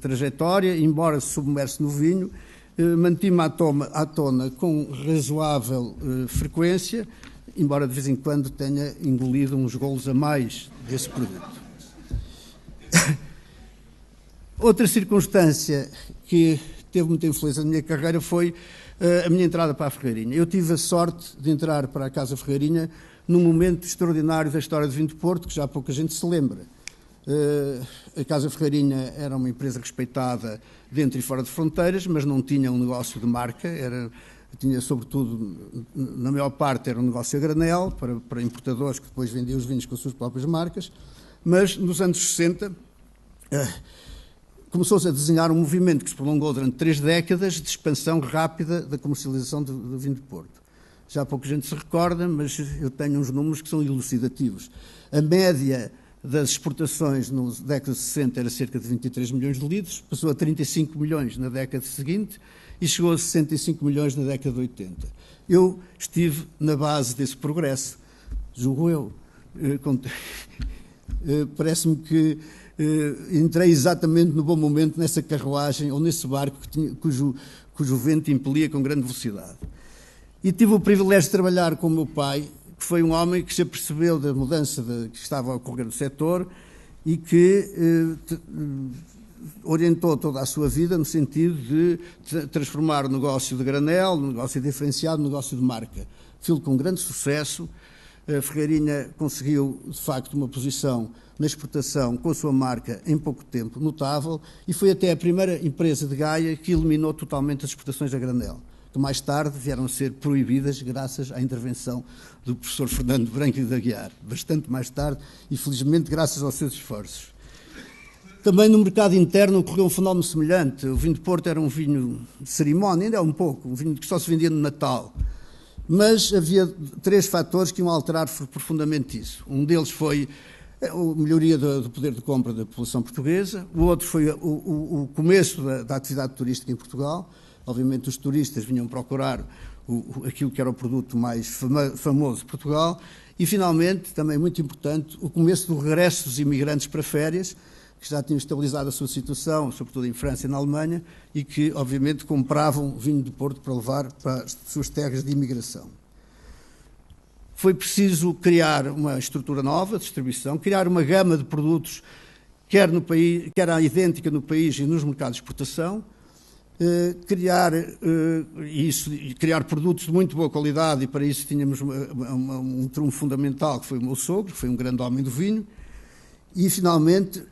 trajetória, embora submerso no vinho, mantive-me à tona com razoável frequência, embora de vez em quando tenha engolido uns golos a mais desse produto. Outra circunstância que teve muita influência na minha carreira foi a minha entrada para a Ferreirinha. Eu tive a sorte de entrar para a Casa Ferreirinha num momento extraordinário da história do vinho de Porto, que já pouca gente se lembra. A Casa Ferreirinha era uma empresa respeitada dentro e fora de fronteiras, mas não tinha um negócio de marca, tinha sobretudo, na maior parte, era um negócio a granel, para importadores que depois vendiam os vinhos com as suas próprias marcas, mas nos anos 60 começou-se a desenhar um movimento que se prolongou durante 3 décadas de expansão rápida da comercialização do vinho de Porto. Já pouca gente se recorda, mas eu tenho uns números que são elucidativos. A média das exportações na década de 60 era cerca de 23 milhões de litros, passou a 35 milhões na década seguinte e chegou a 65 milhões na década de 80. Eu estive na base desse progresso, julgo eu. Parece-me que entrei exatamente no bom momento nessa carruagem ou nesse barco cujo vento impelia com grande velocidade. E tive o privilégio de trabalhar com o meu pai, que foi um homem que se apercebeu da mudança que estava a ocorrer no setor e que orientou toda a sua vida no sentido de transformar o negócio de granel, o negócio diferenciado, no negócio de marca. Filo com grande sucesso. A Ferreirinha conseguiu, de facto, uma posição na exportação com a sua marca em pouco tempo notável e foi até a primeira empresa de Gaia que eliminou totalmente as exportações a granel, que mais tarde vieram a ser proibidas graças à intervenção do professor Fernando Branco de Aguiar, bastante mais tarde e, felizmente, graças aos seus esforços. Também no mercado interno ocorreu um fenómeno semelhante. O vinho de Porto era um vinho de cerimónia, ainda é um pouco, um vinho que só se vendia no Natal. Mas havia 3 fatores que iam alterar profundamente isso. Um deles foi a melhoria do poder de compra da população portuguesa, o outro foi o começo da atividade turística em Portugal. Obviamente os turistas vinham procurar aquilo que era o produto mais famoso de Portugal e, finalmente, também muito importante, o começo do regresso dos imigrantes para férias, que já tinham estabilizado a sua situação, sobretudo em França e na Alemanha, e que, obviamente, compravam vinho de Porto para levar para as suas terras de imigração. Foi preciso criar uma estrutura nova de distribuição, criar uma gama de produtos, quer idêntica no país e nos mercados de exportação, criar produtos de muito boa qualidade, e para isso tínhamos um trunfo fundamental, que foi o meu sogro, que foi um grande homem do vinho, e, finalmente,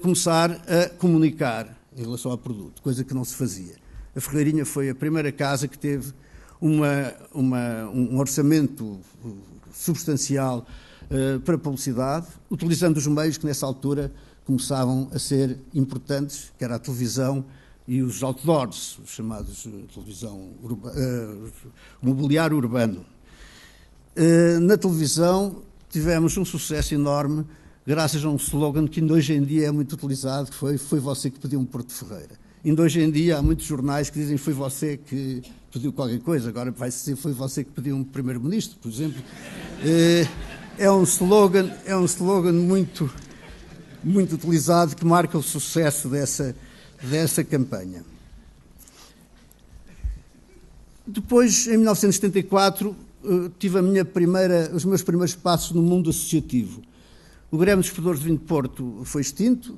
começar a comunicar em relação ao produto, coisa que não se fazia. A Ferreirinha foi a primeira casa que teve um orçamento substancial para publicidade, utilizando os meios que, nessa altura, começavam a ser importantes, que era a televisão e os outdoors, os chamados mobiliário urbano. Na televisão tivemos um sucesso enorme graças a um slogan que ainda hoje em dia é muito utilizado, que foi você que pediu um Porto de Ferreira. Ainda hoje em dia há muitos jornais que dizem foi você que pediu qualquer coisa, agora vai-se dizer foi você que pediu um primeiro-ministro, por exemplo. É um slogan muito, muito utilizado que marca o sucesso dessa campanha. Depois, em 1974, tive os meus primeiros passos no mundo associativo. O Grêmio dos Exportadores de Vinho de Porto foi extinto,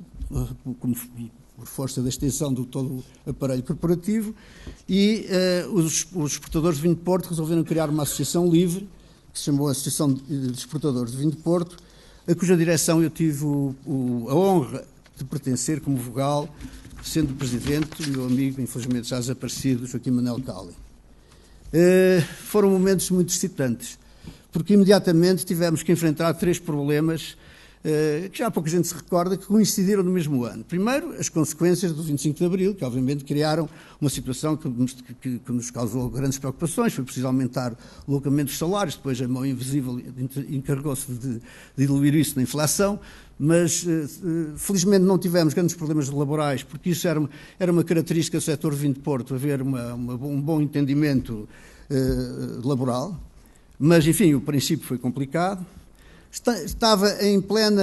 por força da extensão do todo o aparelho corporativo, e os exportadores de vinho de Porto resolveram criar uma associação livre, que se chamou Associação de Exportadores de Vinho de Porto, a cuja direção eu tive a honra de pertencer como vogal, sendo presidente o meu amigo, infelizmente já desaparecido, Joaquim Manuel Cali. Foram momentos muito excitantes, porque imediatamente tivemos que enfrentar 3 problemas que já pouca gente se recorda, que coincidiram no mesmo ano. Primeiro, as consequências do 25 de Abril, que obviamente criaram uma situação que nos causou grandes preocupações. Foi preciso aumentar o alocamento dos salários, depois a mão invisível encarregou-se de diluir isso na inflação, mas felizmente não tivemos grandes problemas laborais, porque isso era uma característica do setor de vinho de Porto, haver um bom entendimento laboral, mas enfim, o princípio foi complicado. Estava em plena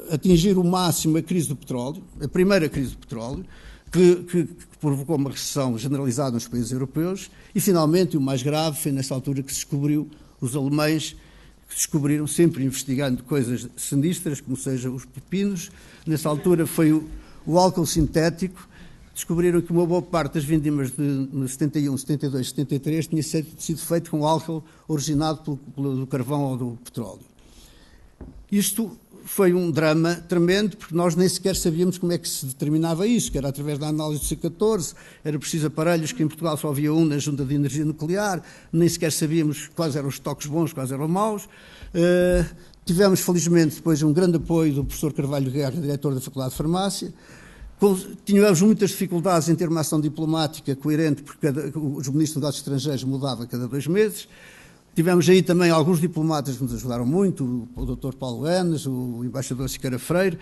atingir o máximo a crise do petróleo, a primeira crise do petróleo, que provocou uma recessão generalizada nos países europeus, e finalmente o mais grave foi nessa altura que se descobriu, os alemães que descobriram, sempre investigando coisas sinistras, como sejam os pepinos, nessa altura foi o álcool sintético. Descobriram que uma boa parte das vindimas de 71, 72, 73 tinha sido feito com álcool originado do carvão ou do petróleo. Isto foi um drama tremendo, porque nós nem sequer sabíamos como é que se determinava isso, que era através da análise do C14, era preciso aparelhos, que em Portugal só havia um na Junta de Energia Nuclear, nem sequer sabíamos quais eram os estoques bons, quais eram maus. Tivemos, felizmente, depois um grande apoio do professor Carvalho Guerra, diretor da Faculdade de Farmácia. Tínhamos muitas dificuldades em ter uma ação diplomática coerente, porque os ministros dos Negócios Estrangeiros mudavam a cada 2 meses. Tivemos aí também alguns diplomatas que nos ajudaram muito, o Dr. Paulo Enes, o embaixador Siqueira Freire.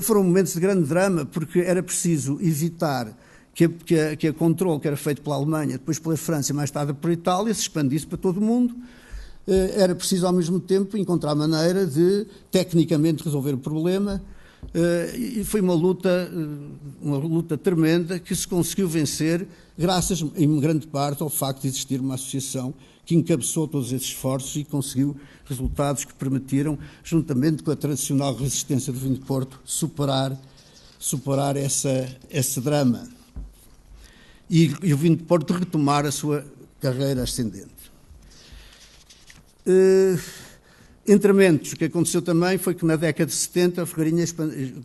Foram momentos de grande drama, porque era preciso evitar que a controle que era feito pela Alemanha, depois pela França e mais tarde por Itália, se expandisse para todo o mundo. Era preciso, ao mesmo tempo, encontrar maneira de, tecnicamente, resolver o problema. E foi uma luta tremenda que se conseguiu vencer, graças, em grande parte, ao facto de existir uma associação que encabeçou todos esses esforços e conseguiu resultados que permitiram, juntamente com a tradicional resistência do vinho de Porto, superar esse drama. E o vinho de Porto retomar a sua carreira ascendente. Entre mentes, o que aconteceu também foi que na década de 70 a Ferreirinha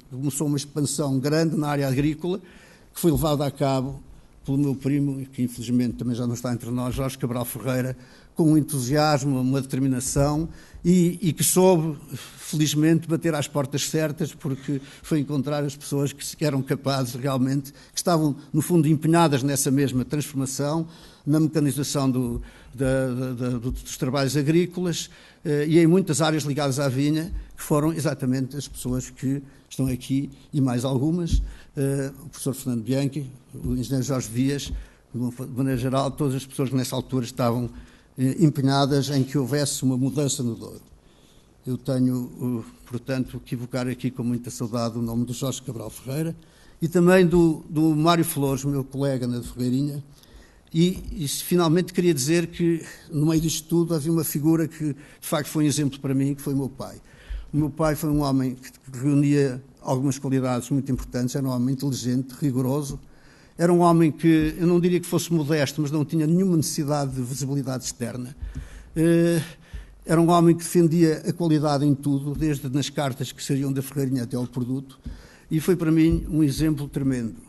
começou uma expansão grande na área agrícola, que foi levada a cabo pelo meu primo, que infelizmente também já não está entre nós, Jorge Cabral Ferreira, com um entusiasmo, uma determinação, e que soube, felizmente, bater às portas certas, porque foi encontrar as pessoas que eram capazes realmente, que estavam, no fundo, empenhadas nessa mesma transformação, na mecanização dos trabalhos agrícolas e em muitas áreas ligadas à vinha, que foram exatamente as pessoas que estão aqui, e mais algumas, o professor Fernando Bianchi, o engenheiro Jorge Dias, de maneira geral, todas as pessoas que nessa altura estavam empenhadas em que houvesse uma mudança no Douro. Eu tenho, portanto, que evocar aqui com muita saudade o nome do Jorge Cabral Ferreira e também do Mário Flores, meu colega na Ferreirinha. E finalmente queria dizer que, no meio disto tudo, havia uma figura que, de facto, foi um exemplo para mim, que foi o meu pai. O meu pai foi um homem que reunia algumas qualidades muito importantes, era um homem inteligente, rigoroso, era um homem que, eu não diria que fosse modesto, mas não tinha nenhuma necessidade de visibilidade externa. Era um homem que defendia a qualidade em tudo, desde nas cartas que saíam da Ferreirinha até ao produto, e foi para mim um exemplo tremendo.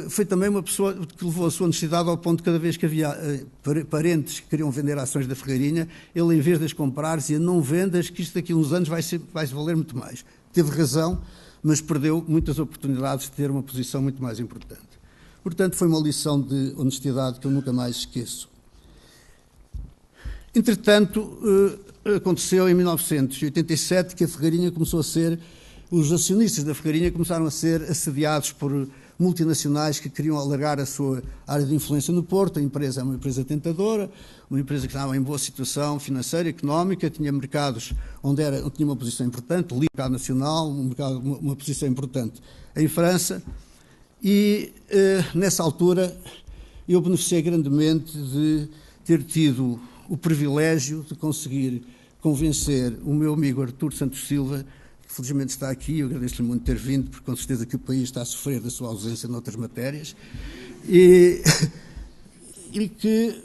Foi também uma pessoa que levou a sua honestidade ao ponto de cada vez que havia parentes que queriam vender ações da Ferreirinha, ele, em vez de as comprar, dizia: não vendas, que isto daqui a uns anos vai valer muito mais. Teve razão, mas perdeu muitas oportunidades de ter uma posição muito mais importante. Portanto, foi uma lição de honestidade que eu nunca mais esqueço. Entretanto, aconteceu em 1987 que a Ferreirinha começou a ser, os acionistas da Ferreirinha começaram a ser assediados por multinacionais que queriam alargar a sua área de influência no Porto. A empresa é uma empresa tentadora, uma empresa que estava em boa situação financeira, económica, tinha mercados onde tinha uma posição importante, o mercado nacional, uma posição importante em França, e nessa altura eu beneficiei grandemente de ter tido o privilégio de conseguir convencer o meu amigo Artur Santos Silva, que felizmente está aqui, eu agradeço-lhe muito ter vindo, porque com certeza que o país está a sofrer da sua ausência noutras matérias, e que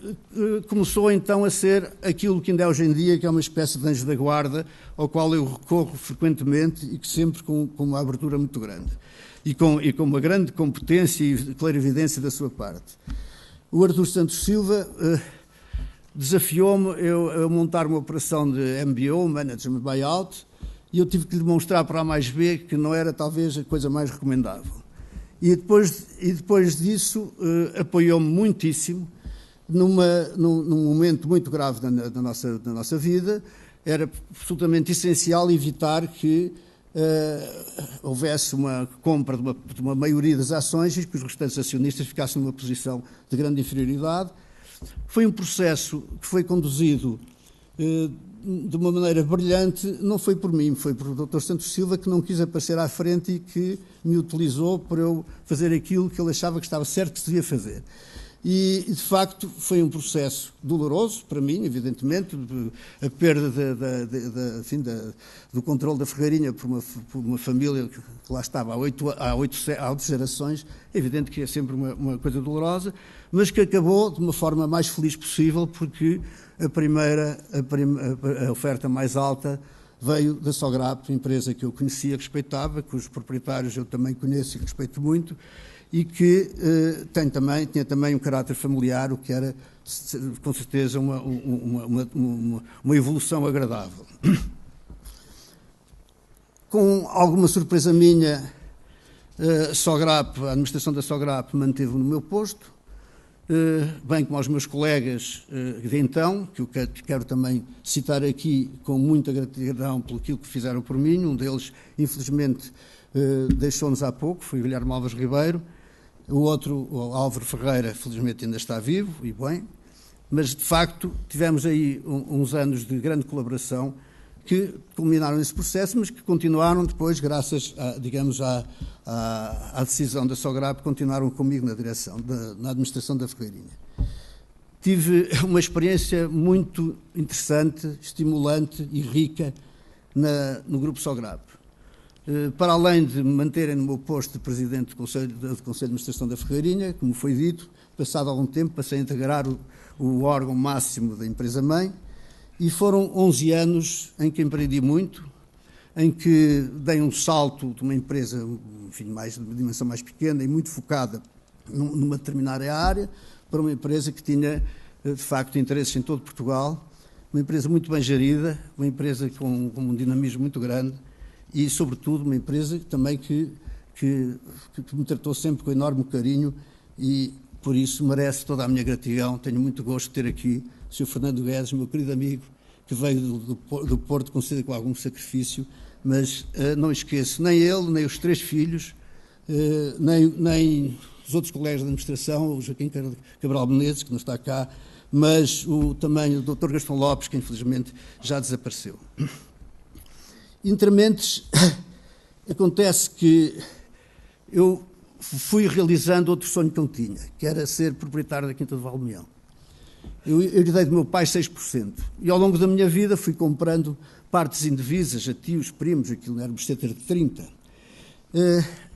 começou então a ser aquilo que ainda é hoje em dia, que é uma espécie de anjo da guarda, ao qual eu recorro frequentemente e que sempre com uma abertura muito grande, e com uma grande competência e clarividência da sua parte. O Artur Santos Silva desafiou-me a montar uma operação de MBO, Management Buyout, e eu tive que lhe demonstrar para A mais B que não era talvez a coisa mais recomendável. E depois disso apoiou-me muitíssimo num momento muito grave da nossa vida. Era absolutamente essencial evitar que houvesse uma compra de uma maioria das ações e que os restantes acionistas ficassem numa posição de grande inferioridade. Foi um processo que foi conduzido de uma maneira brilhante, não foi por mim, foi por Dr. Santos Silva, que não quis aparecer à frente e que me utilizou para eu fazer aquilo que ele achava que estava certo que se devia fazer. E, de facto, foi um processo doloroso para mim, evidentemente, a perda do controle da Ferreirinha por uma família que lá estava há oito gerações. É evidente que é sempre uma coisa dolorosa, mas que acabou de uma forma mais feliz possível, porque a oferta mais alta veio da Sograp, empresa que eu conhecia, respeitava, cujos proprietários eu também conheço e respeito muito, e que tinha também um caráter familiar, o que era, com certeza, uma evolução agradável. Com alguma surpresa minha, a administração da Sograp manteve-me no meu posto, bem como aos meus colegas de então, que eu quero também citar aqui com muita gratidão pelo que fizeram por mim. Um deles, infelizmente, deixou-nos há pouco, foi o Guilherme Alves Ribeiro. O outro, o Álvaro Ferreira, felizmente ainda está vivo e bem, mas de facto tivemos aí uns anos de grande colaboração que culminaram nesse processo, mas que continuaram depois, graças à decisão da Sograp, continuaram comigo na direção, na administração da Ferreirinha. Tive uma experiência muito interessante, estimulante e rica no Grupo Sograp. Para além de me manterem no meu posto de Presidente do Conselho de Administração da Ferreirinha, como foi dito, passado algum tempo passei a integrar o órgão máximo da empresa-mãe, e foram 11 anos em que empreendi muito, em que dei um salto de uma empresa, enfim, de dimensão mais pequena e muito focada numa determinada área, para uma empresa que tinha, de facto, interesses em todo Portugal, uma empresa muito bem gerida, uma empresa com um dinamismo muito grande, e, sobretudo, uma empresa também que me tratou sempre com enorme carinho e, por isso, merece toda a minha gratidão. Tenho muito gosto de ter aqui o Sr. Fernando Guedes, meu querido amigo, que veio do Porto, concedido com algum sacrifício, mas não esqueço nem ele, nem os 3 filhos, nem os outros colegas da administração, o Joaquim Cabral Menezes, que não está cá, mas também o Dr. Gastão Lopes, que infelizmente já desapareceu. Entrementes, acontece que eu fui realizando outro sonho que eu tinha, que era ser proprietário da Quinta de Valmeão. Eu herdei do meu pai 6%, e ao longo da minha vida fui comprando partes indivisas a tios, primos, aquilo era cerca de 30.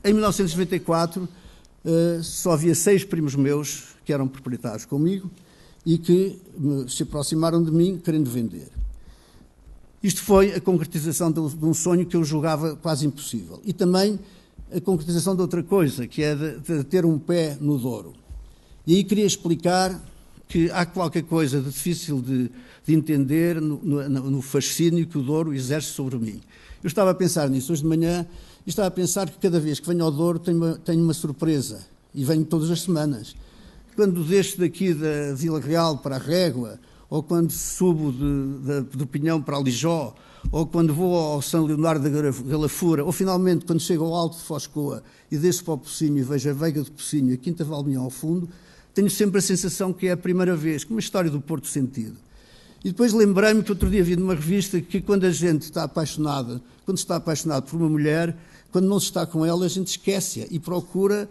Em 1994, só havia 6 primos meus que eram proprietários comigo e que se aproximaram de mim querendo vender. Isto foi a concretização de um sonho que eu julgava quase impossível. E também a concretização de outra coisa, que é de ter um pé no Douro. E aí queria explicar que há qualquer coisa de difícil de entender no fascínio que o Douro exerce sobre mim. Eu estava a pensar nisso hoje de manhã e estava a pensar que cada vez que venho ao Douro tenho uma surpresa. E venho todas as semanas. Quando deixo daqui da Vila Real para a Régua, ou quando subo do Pinhão para a Lijó, ou quando vou ao São Leonardo da Galafura, ou finalmente quando chego ao Alto de Foscoa e desço para o Pocinho e vejo a Veiga do Pocinho e a Quinta Valmeão ao fundo, tenho sempre a sensação que é a primeira vez, como a história do Porto Sentido. E depois lembrei-me que outro dia vi numa revista que quando a gente está apaixonado, quando se está apaixonado por uma mulher, quando não se está com ela, a gente esquece-a e procura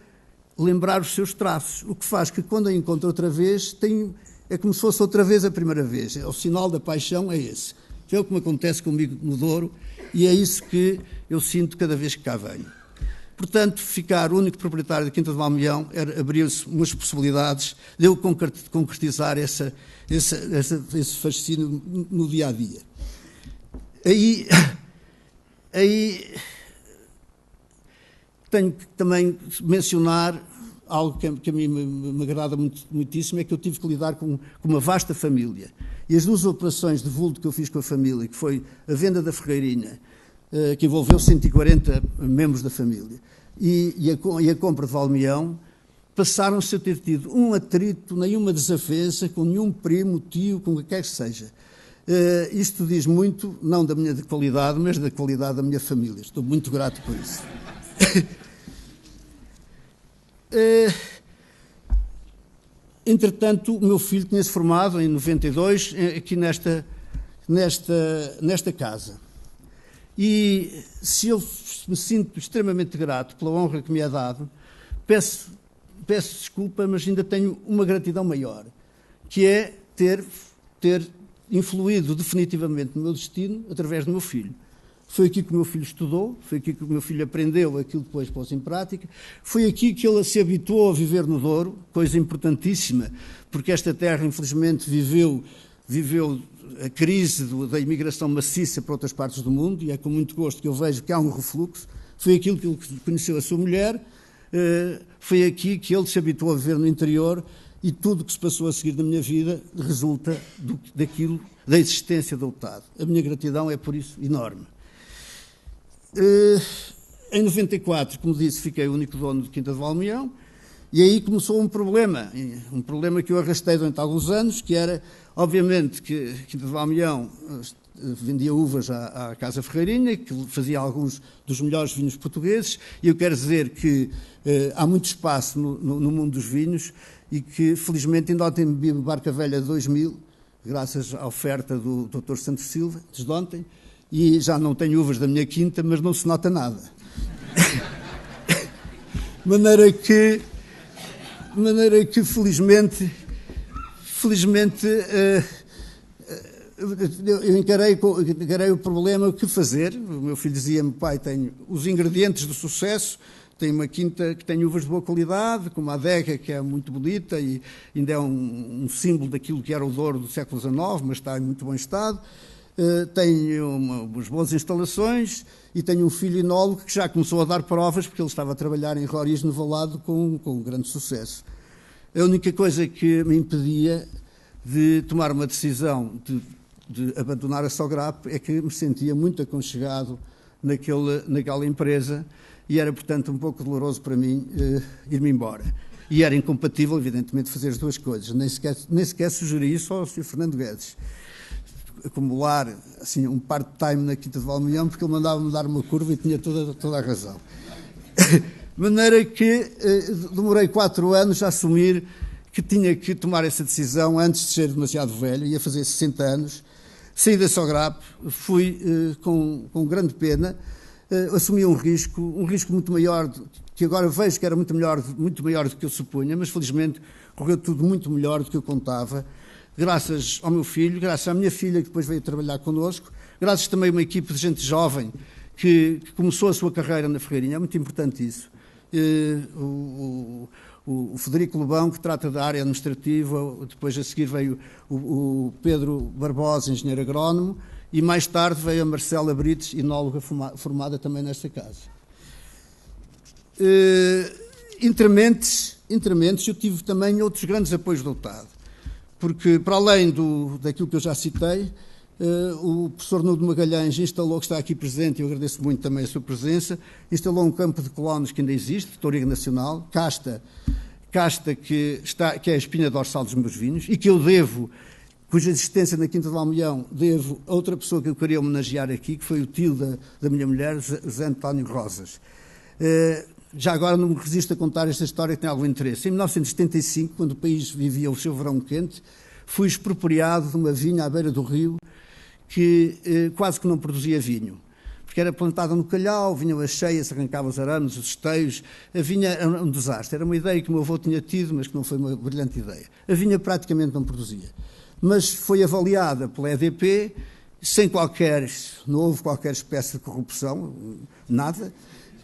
lembrar os seus traços, o que faz que quando a encontra outra vez, é como se fosse outra vez a primeira vez. O sinal da paixão é esse. Que é o que me acontece comigo no Douro e é isso que eu sinto cada vez que cá venho. Portanto, ficar o único proprietário da Quinta de Valmeão abriu-se umas possibilidades de eu concretizar esse fascínio no dia-a-dia. Aí tenho que também mencionar algo que a mim me agrada muitíssimo, é que eu tive que lidar com uma vasta família. E as 2 operações de vulto que eu fiz com a família, que foi a venda da Ferreirinha, que envolveu 140 membros da família, e a compra de Valmião, passaram-se a ter tido um atrito, nenhuma desavença com nenhum primo, tio, com o que quer que seja. Isto diz muito, não da minha qualidade, mas da qualidade da minha família. Estou muito grato por isso. Entretanto, o meu filho tinha-se formado em 92 aqui nesta casa. E se eu me sinto extremamente grato pela honra que me é dado, peço desculpa, mas ainda tenho uma gratidão maior, que é ter influído definitivamente no meu destino através do meu filho. Foi aqui que o meu filho estudou, foi aqui que o meu filho aprendeu aquilo que depois pôs em prática, foi aqui que ele se habituou a viver no Douro, coisa importantíssima, porque esta terra, infelizmente, viveu a crise da imigração maciça para outras partes do mundo, e é com muito gosto que eu vejo que há um refluxo. Foi aquilo que ele conheceu a sua mulher, foi aqui que ele se habituou a viver no interior, e tudo o que se passou a seguir na minha vida resulta da existência do Estado. A minha gratidão é, por isso, enorme. Em 94, como disse, fiquei o único dono de Quinta de Valmião, e aí começou um problema que eu arrastei durante alguns anos, que era, obviamente, que Quinta de Valmião vendia uvas à Casa Ferreirinha, que fazia alguns dos melhores vinhos portugueses, e eu quero dizer que há muito espaço no mundo dos vinhos, e que, felizmente, ainda ontem bebi Barca Velha 2000, graças à oferta do Dr. Santos Silva, desde ontem, e já não tenho uvas da minha quinta, mas não se nota nada. De maneira que felizmente eu encarei o problema, o que fazer. O meu filho dizia-me: pai, tenho os ingredientes do sucesso, tenho uma quinta que tem uvas de boa qualidade, como a adega, que é muito bonita e ainda é um símbolo daquilo que era o Douro do século XIX, mas está em muito bom estado. Tenho umas boas instalações e tenho um filho enólogo que já começou a dar provas, porque ele estava a trabalhar em Roriz, no Valado, com grande sucesso. A única coisa que me impedia de tomar uma decisão de abandonar a Sograp é que me sentia muito aconchegado naquela empresa, e era, portanto, um pouco doloroso para mim ir-me embora. E era incompatível, evidentemente, fazer as 2 coisas. Nem sequer sugeri isso ao Sr. Fernando Guedes, acumular assim, um part-time na Quinta de Valmião, porque ele mandava-me dar uma curva e tinha toda a razão. De maneira que demorei 4 anos a assumir que tinha que tomar essa decisão antes de ser demasiado velho, ia fazer 60 anos. Saí da Sograp, fui com grande pena, assumi um risco muito maior, que agora vejo que era muito maior do que eu supunha, mas felizmente correu tudo muito melhor do que eu contava, graças ao meu filho, graças à minha filha, que depois veio trabalhar connosco, graças também a uma equipe de gente jovem que começou a sua carreira na Ferreirinha. É muito importante isso. O Federico Lobão, que trata da área administrativa, depois a seguir veio o Pedro Barbosa, engenheiro agrónomo, e mais tarde veio a Marcela Brites, enóloga formada também nesta casa. Entre mentes, eu tive também outros grandes apoios do Estado, porque, para além daquilo que eu já citei, o professor Nuno Magalhães instalou, que está aqui presente, e eu agradeço muito também a sua presença, instalou um campo de colonos que ainda existe, de Touriga Nacional, casta que é a espinha dorsal dos meus vinhos, e que eu devo, cuja existência na Quinta de Valmião, devo a outra pessoa que eu queria homenagear aqui, que foi o tio da minha mulher, José António Rosas. Já agora não me resisto a contar esta história, que tem algum interesse. Em 1975, quando o país vivia o seu verão quente, fui expropriado de uma vinha à beira do rio que quase que não produzia vinho, porque era plantada no calhau, vinham as cheias, arrancavam os arames, os esteios. A vinha era um desastre. Era uma ideia que o meu avô tinha tido, mas que não foi uma brilhante ideia. A vinha praticamente não produzia. Mas foi avaliada pela EDP, não houve qualquer espécie de corrupção, nada,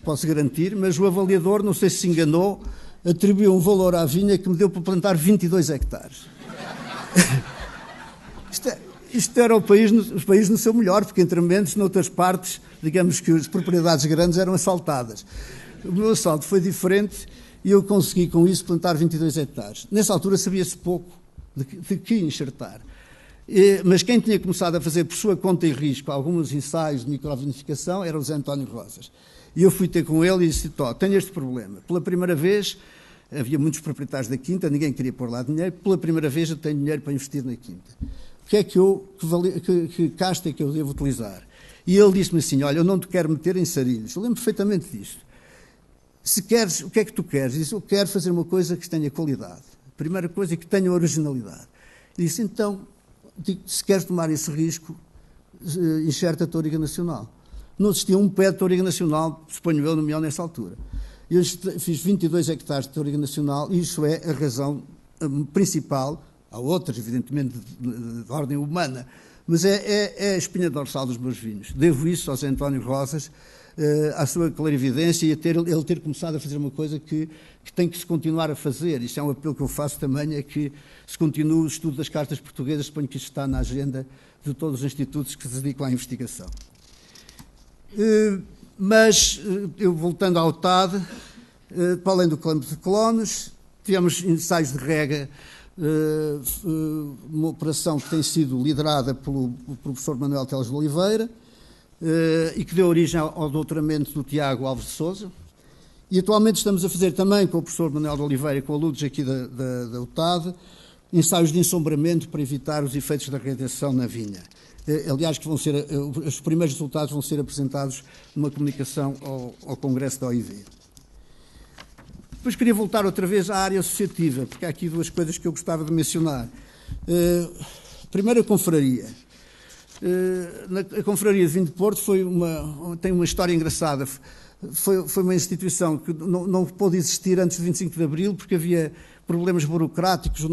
posso garantir, mas o avaliador, não sei se enganou, atribuiu um valor à vinha que me deu para plantar 22 hectares. Isto era o país no seu melhor, porque entre mentes, noutras partes, digamos que as propriedades grandes eram assaltadas. O meu assalto foi diferente, e eu consegui com isso plantar 22 hectares. Nessa altura sabia-se pouco de que enxertar. Mas quem tinha começado a fazer por sua conta e risco alguns ensaios de microvinificação era o Zé António Rosas. E eu fui ter com ele e disse: tenho este problema. Pela primeira vez, havia muitos proprietários da quinta, ninguém queria pôr lá dinheiro, pela primeira vez eu tenho dinheiro para investir na quinta. O que é que casta é que eu devo utilizar? E ele disse-me assim: olha, eu não te quero meter em sarilhos. Eu lembro perfeitamente disto. Se queres, o que é que tu queres? Disse: eu quero fazer uma coisa que tenha qualidade. A primeira coisa é que tenha originalidade. E disse: então, se queres tomar esse risco, enxerta a Touriga Nacional. Não existia um pé de Touriga Nacional, suponho eu, no Mião nessa altura. Eu fiz 22 hectares de Touriga Nacional e isso é a razão principal. Há outras, evidentemente, de ordem humana, mas é a espinha dorsal dos meus vinhos. Devo isso ao Zé António Rosas, à sua clarividência e a ele ter começado a fazer uma coisa que tem que se continuar a fazer. Isto é um apelo que eu faço também, é que se continue o estudo das cartas portuguesas, suponho que isto está na agenda de todos os institutos que se dedicam à investigação. Mas, eu voltando ao TAD, para além do campo de colonos, tivemos ensaios de rega, uma operação que tem sido liderada pelo professor Manuel Teles de Oliveira e que deu origem ao doutoramento do Tiago Alves de Sousa. E atualmente estamos a fazer também com o professor Manuel de Oliveira e com alunos aqui da UTAD ensaios de ensombramento para evitar os efeitos da radiação na vinha. Aliás, que os primeiros resultados vão ser apresentados numa comunicação ao Congresso da OIV. Depois queria voltar outra vez à área associativa, porque há aqui duas coisas que eu gostava de mencionar. Primeiro, a confraria. A Confraria de Vinho de Porto tem uma história engraçada. Foi uma instituição que não pôde existir antes de 25 de Abril, porque havia problemas burocráticos, o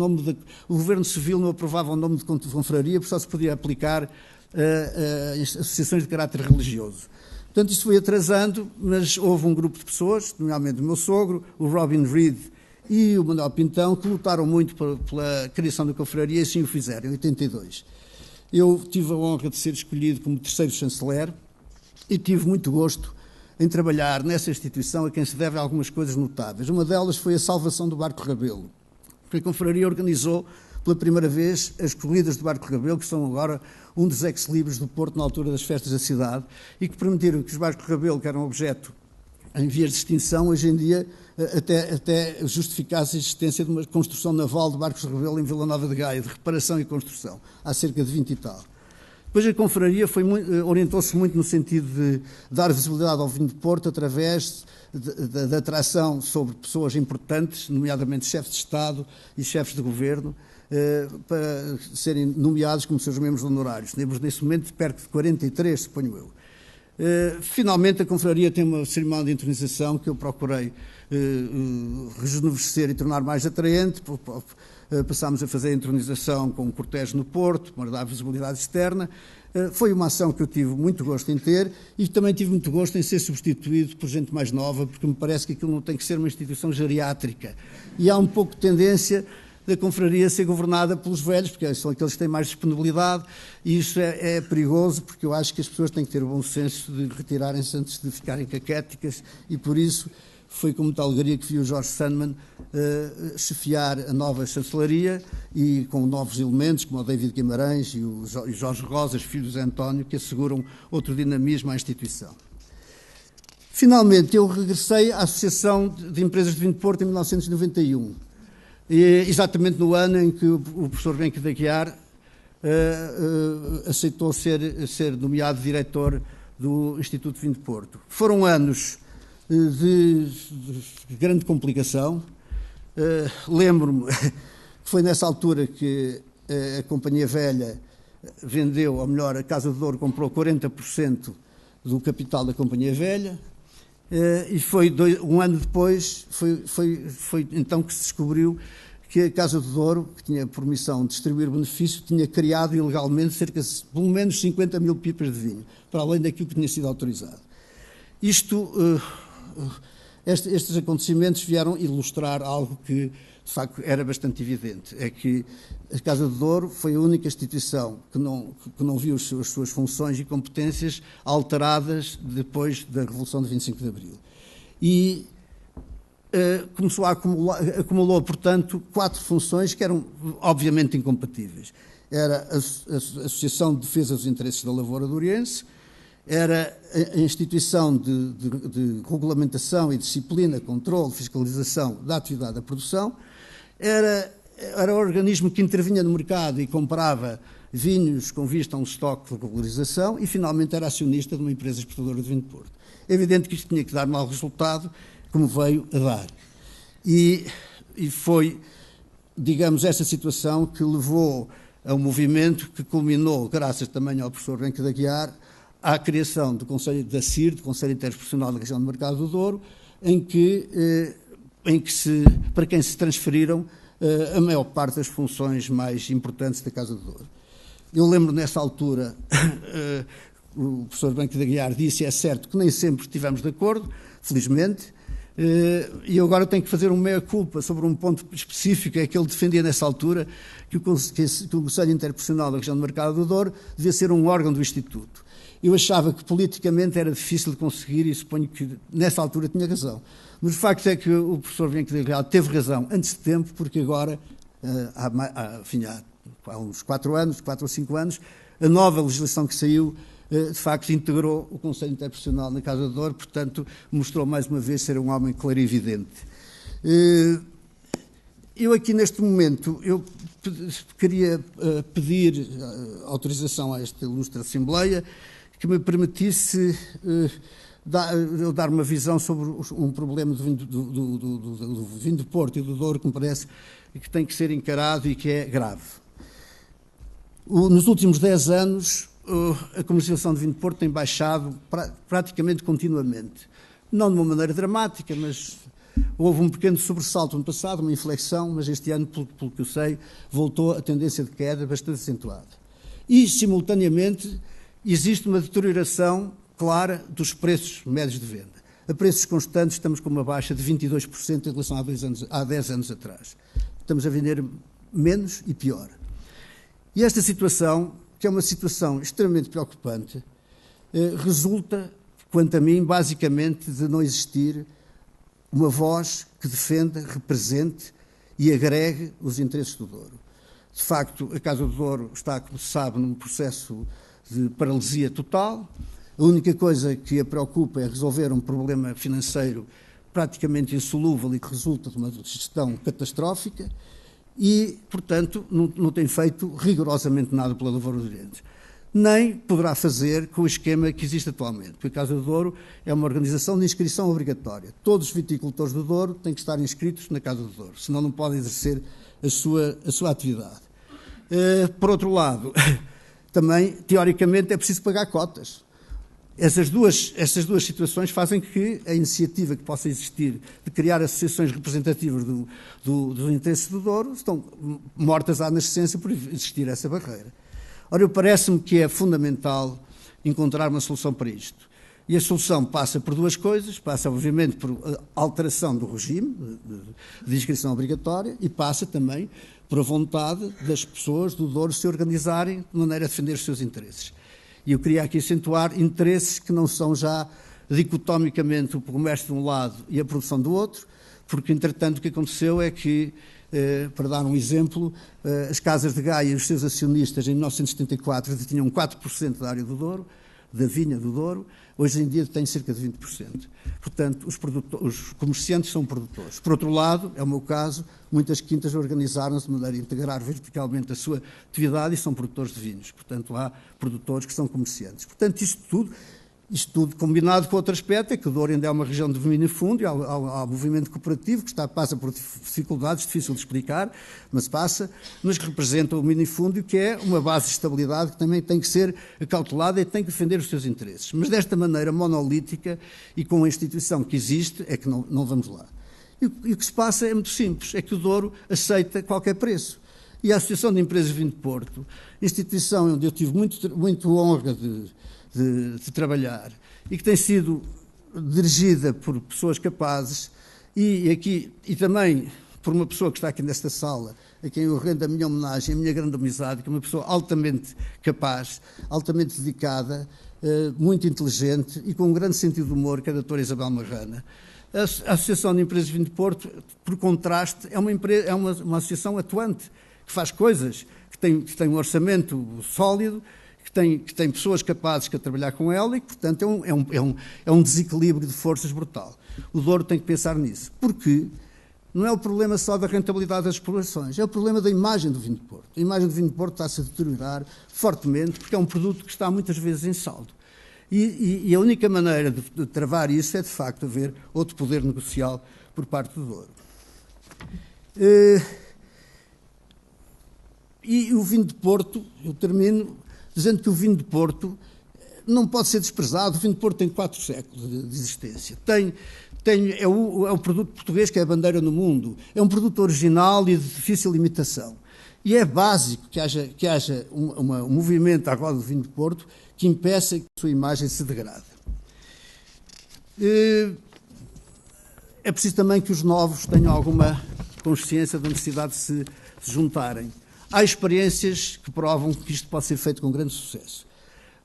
Governo Civil não aprovava o nome de confraria, porque só se podia aplicar a associações de caráter religioso. Portanto, isso foi atrasando, mas houve um grupo de pessoas, nomeadamente o meu sogro, o Robin Reed e o Manuel Pintão, que lutaram muito pela criação da confraria e assim o fizeram, em 82. Eu tive a honra de ser escolhido como terceiro chanceler e tive muito gosto em trabalhar nessa instituição a quem se deve algumas coisas notáveis. Uma delas foi a salvação do Barco Rabelo, porque a confraria organizou pela primeira vez as corridas do Barco Rabelo, que são agora um dos ex-libris do Porto na altura das festas da cidade, e que permitiram que os Barcos Rabelo, que eram objeto em vias de extinção, hoje em dia até justificasse a existência de uma construção naval de Barcos Rabelo em Vila Nova de Gaia, de reparação e construção, há cerca de 20 e tal. Depois a confraria orientou-se muito no sentido de dar visibilidade ao vinho de Porto através da atração sobre pessoas importantes, nomeadamente chefes de Estado e chefes de Governo, para serem nomeados como seus membros honorários. Temos nesse momento perto de 43, suponho eu. Finalmente a confraria tem uma cerimónia de entronização que eu procurei rejuvenescer e tornar mais atraente. Passámos a fazer a entronização com um cortejo no Porto, para dar visibilidade externa. Foi uma ação que eu tive muito gosto em ter e também tive muito gosto em ser substituído por gente mais nova, porque me parece que aquilo não tem que ser uma instituição geriátrica. E há um pouco de tendência da confraria ser governada pelos velhos, porque são aqueles que têm mais disponibilidade, e isso é perigoso, porque eu acho que as pessoas têm que ter o bom senso de retirarem-se antes de ficarem caquéticas, e por isso foi com muita alegria que vi o Jorge Sandman chefiar a nova chancelaria e com novos elementos, como o David Guimarães e o Jorge Rosas, filho do Zé António, que asseguram outro dinamismo à instituição. Finalmente, eu regressei à Associação de Empresas de Vinho de Porto em 1991, exatamente no ano em que o professor Benque de Aguiar aceitou ser nomeado diretor do Instituto de Vinho de Porto. Foram anos de grande complicação. Lembro-me que foi nessa altura que a Companhia Velha vendeu, ou melhor, a Casa de Douro comprou 40% do capital da Companhia Velha, e foi um ano depois, foi então que se descobriu que a Casa de Douro, que tinha por missão de distribuir benefício, tinha criado ilegalmente cerca de, pelo menos, 50 mil pipas de vinho, para além daquilo que tinha sido autorizado. Estes acontecimentos vieram ilustrar algo que, de facto, era bastante evidente. É que a Casa de Douro foi a única instituição que não viu as suas funções e competências alteradas depois da Revolução de 25 de Abril. E acumulou, portanto, 4 funções que eram obviamente incompatíveis. Era a Associação de Defesa dos Interesses da Lavoura do Oriense, era a instituição de regulamentação e disciplina, controle, fiscalização da atividade da produção, era o organismo que intervinha no mercado e comprava vinhos com vista a um estoque de regularização e, finalmente, era acionista de uma empresa exportadora de vinho de Porto. É evidente que isto tinha que dar mau resultado, como veio a dar. E foi, digamos, essa situação que levou a um movimento que culminou, graças também ao professor Branco de Aguiar, à criação do Conselho da CIR, do Conselho Interprofissional da Região do Mercado do Douro, para quem se transferiram a maior parte das funções mais importantes da Casa do Douro. Eu lembro, nessa altura, o professor Branco de Aguiar disse, é certo que nem sempre estivemos de acordo, felizmente, e eu agora tenho que fazer um meia-culpa sobre um ponto específico, é que ele defendia nessa altura que o Conselho Interprofissional da Região do Mercado do Douro devia ser um órgão do Instituto. Eu achava que politicamente era difícil de conseguir e suponho que nessa altura tinha razão. Mas o facto é que o professor Branco de Aguiar teve razão antes de tempo, porque agora, há uns 4 ou 5 anos, a nova legislação que saiu, de facto, integrou o Conselho Interprofissional na Casa do Douro, portanto, mostrou mais uma vez ser um homem clarividente. Eu aqui, neste momento, eu queria pedir autorização a esta ilustre Assembleia que me permitisse dar uma visão sobre um problema do vinho do Porto e do Douro que me parece que tem que ser encarado e que é grave. Nos últimos 10 anos, a comercialização de vinho de Porto tem baixado praticamente continuamente. Não de uma maneira dramática, mas houve um pequeno sobressalto no passado, uma inflexão, mas este ano, pelo que eu sei, voltou a tendência de queda bastante acentuada. E, simultaneamente, existe uma deterioração clara dos preços médios de venda. A preços constantes estamos com uma baixa de 22% em relação há 10 anos atrás. Estamos a vender menos e pior. E esta situação, que é uma situação extremamente preocupante, resulta, quanto a mim, basicamente de não existir uma voz que defenda, represente e agregue os interesses do Douro. De facto, a Casa do Douro está, como se sabe, num processo de paralisia total. A única coisa que a preocupa é resolver um problema financeiro praticamente insolúvel e que resulta de uma gestão catastrófica e, portanto, não tem feito rigorosamente nada pela Lavoura do Oriente. Nem poderá fazer com o esquema que existe atualmente, porque a Casa do Douro é uma organização de inscrição obrigatória. Todos os viticultores do Douro têm que estar inscritos na Casa do Douro, senão não podem exercer a sua atividade. Por outro lado, também, teoricamente, é preciso pagar cotas. Essas duas situações fazem que a iniciativa que possa existir de criar associações representativas dos interesses do Douro estão mortas à nascença por existir essa barreira. Ora, parece-me que é fundamental encontrar uma solução para isto. E a solução passa por 2 coisas, passa obviamente por alteração do regime de inscrição obrigatória e passa também por a vontade das pessoas do Douro se organizarem de maneira a defender os seus interesses. E eu queria aqui acentuar interesses que não são já dicotomicamente o comércio de um lado e a produção do outro, porque, entretanto, o que aconteceu é que, para dar um exemplo, as Casas de Gaia e os seus acionistas, em 1974, detinham 4% da área do Douro, da vinha do Douro, hoje em dia têm cerca de 20%. Portanto, os comerciantes são produtores. Por outro lado, é o meu caso, muitas quintas organizaram-se de maneira a integrar verticalmente a sua atividade e são produtores de vinhos. Portanto, há produtores que são comerciantes. Portanto, isto tudo combinado com outro aspecto, é que o Douro ainda é uma região de minifúndio, há movimento cooperativo que passa por dificuldades, difícil de explicar, mas passa, mas que representa o minifúndio, que é uma base de estabilidade que também tem que ser acautelada e tem que defender os seus interesses. Mas desta maneira monolítica e com a instituição que existe, é que não vamos lá. E o que se passa é muito simples, é que o Douro aceita qualquer preço. E a Associação de Empresas de Vinho de Porto, instituição onde eu tive muito honra de trabalhar e que tem sido dirigida por pessoas capazes e também por uma pessoa que está aqui nesta sala, a quem eu rendo a minha homenagem, a minha grande amizade, que é uma pessoa altamente capaz, altamente dedicada, muito inteligente e com um grande sentido de humor, que é a doutora Isabel Marrana. A Associação de Empresas de Vinho de Porto, por contraste, é uma associação atuante, que faz coisas, que tem um orçamento sólido, que tem pessoas capazes de trabalhar com ela e que, portanto, é um desequilíbrio de forças brutal. O Douro tem que pensar nisso, porque não é o problema só da rentabilidade das explorações, é o problema da imagem do vinho de Porto. A imagem do vinho de Porto está-se a deteriorar fortemente, porque é um produto que está muitas vezes em saldo. E a única maneira de travar isso é, de facto, haver outro poder negocial por parte do Douro. E o vinho de Porto, eu termino dizendo que o vinho de Porto não pode ser desprezado. O vinho de Porto tem 4 séculos de existência. É o produto português que é a bandeira no mundo. É um produto original e de difícil imitação. E é básico que haja um movimento à roda do vinho de Porto que impeça que a sua imagem se degrade. É preciso também que os novos tenham alguma consciência da necessidade de se juntarem. Há experiências que provam que isto pode ser feito com grande sucesso.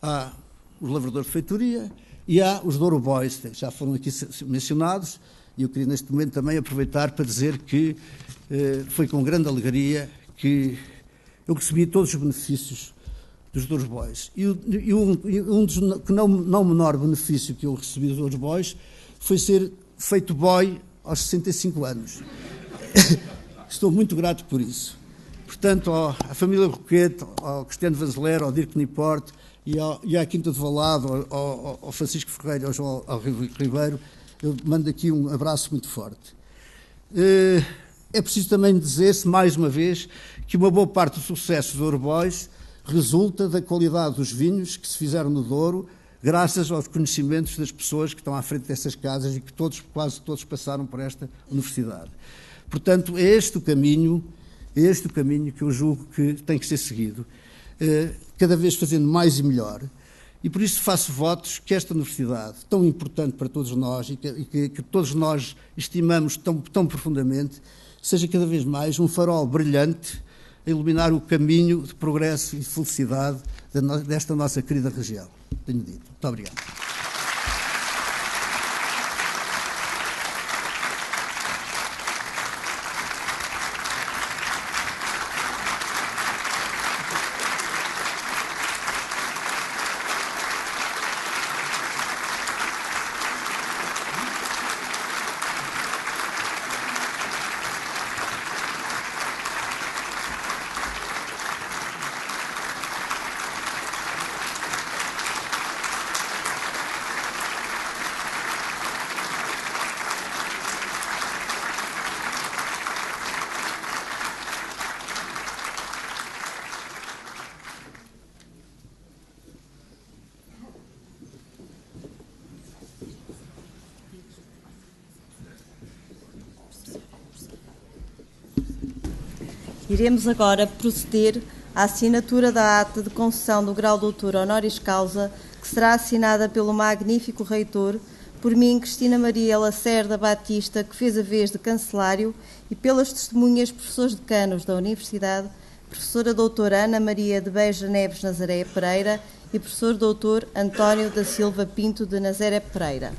Há os lavradores de feitoria e há os Douro Boys, que já foram aqui mencionados, e eu queria neste momento também aproveitar para dizer que foi com grande alegria que eu recebi todos os benefícios dos Douro Boys. E um dos não menor benefício que eu recebi dos Douro Boys foi ser feito boy aos 65 anos. Estou muito grato por isso. Portanto, à família Roquete, ao Cristiano Vanzeler, ao Dirk Niporte e à Quinta de Valado, ao Francisco Ferreira e ao Ribeiro, eu mando aqui um abraço muito forte. É preciso também dizer-se, mais uma vez, que uma boa parte do sucesso do Douro Boys resulta da qualidade dos vinhos que se fizeram no Douro, graças aos conhecimentos das pessoas que estão à frente dessas casas e que quase todos passaram por esta universidade. Portanto, é este o caminho que eu julgo que tem que ser seguido, cada vez fazendo mais e melhor. E por isso faço votos que esta universidade, tão importante para todos nós e que todos nós estimamos tão profundamente, seja cada vez mais um farol brilhante a iluminar o caminho de progresso e de felicidade desta nossa querida região. Tenho dito. Muito obrigado.
Iremos agora proceder à assinatura da ata de concessão do grau de doutor honoris causa, que será assinada pelo magnífico reitor, por mim, Cristina Maria Lacerda Batista, que fez a vez de cancelário, e pelas testemunhas professores decanos da Universidade, professora doutora Ana Maria de Beja Neves Nazaré Pereira e professor doutor António da Silva Pinto de Nazaré Pereira.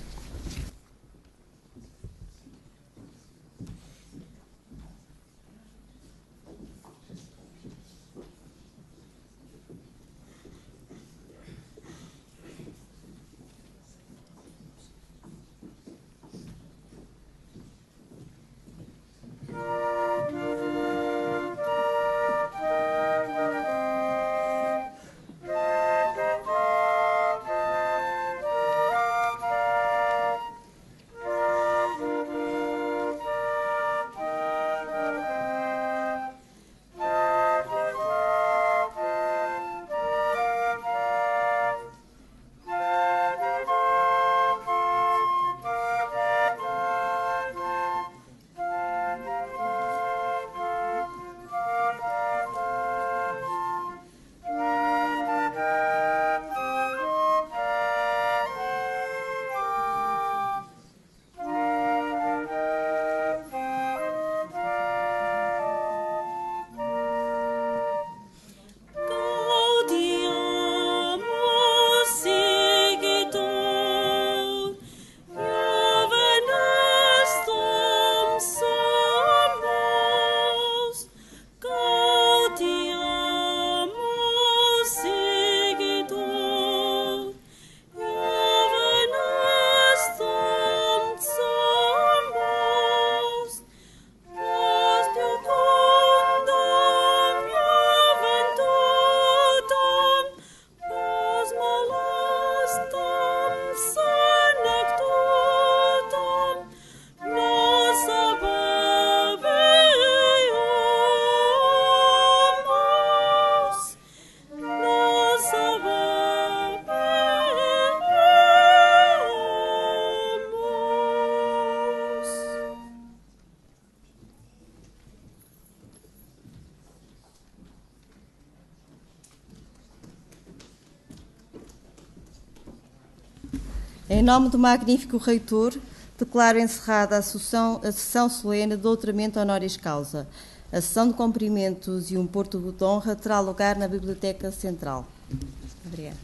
Em nome do magnífico reitor, declaro encerrada a sessão solene de doutoramento honoris causa. A sessão de cumprimentos e um porto de honra terá lugar na Biblioteca Central. Obrigada.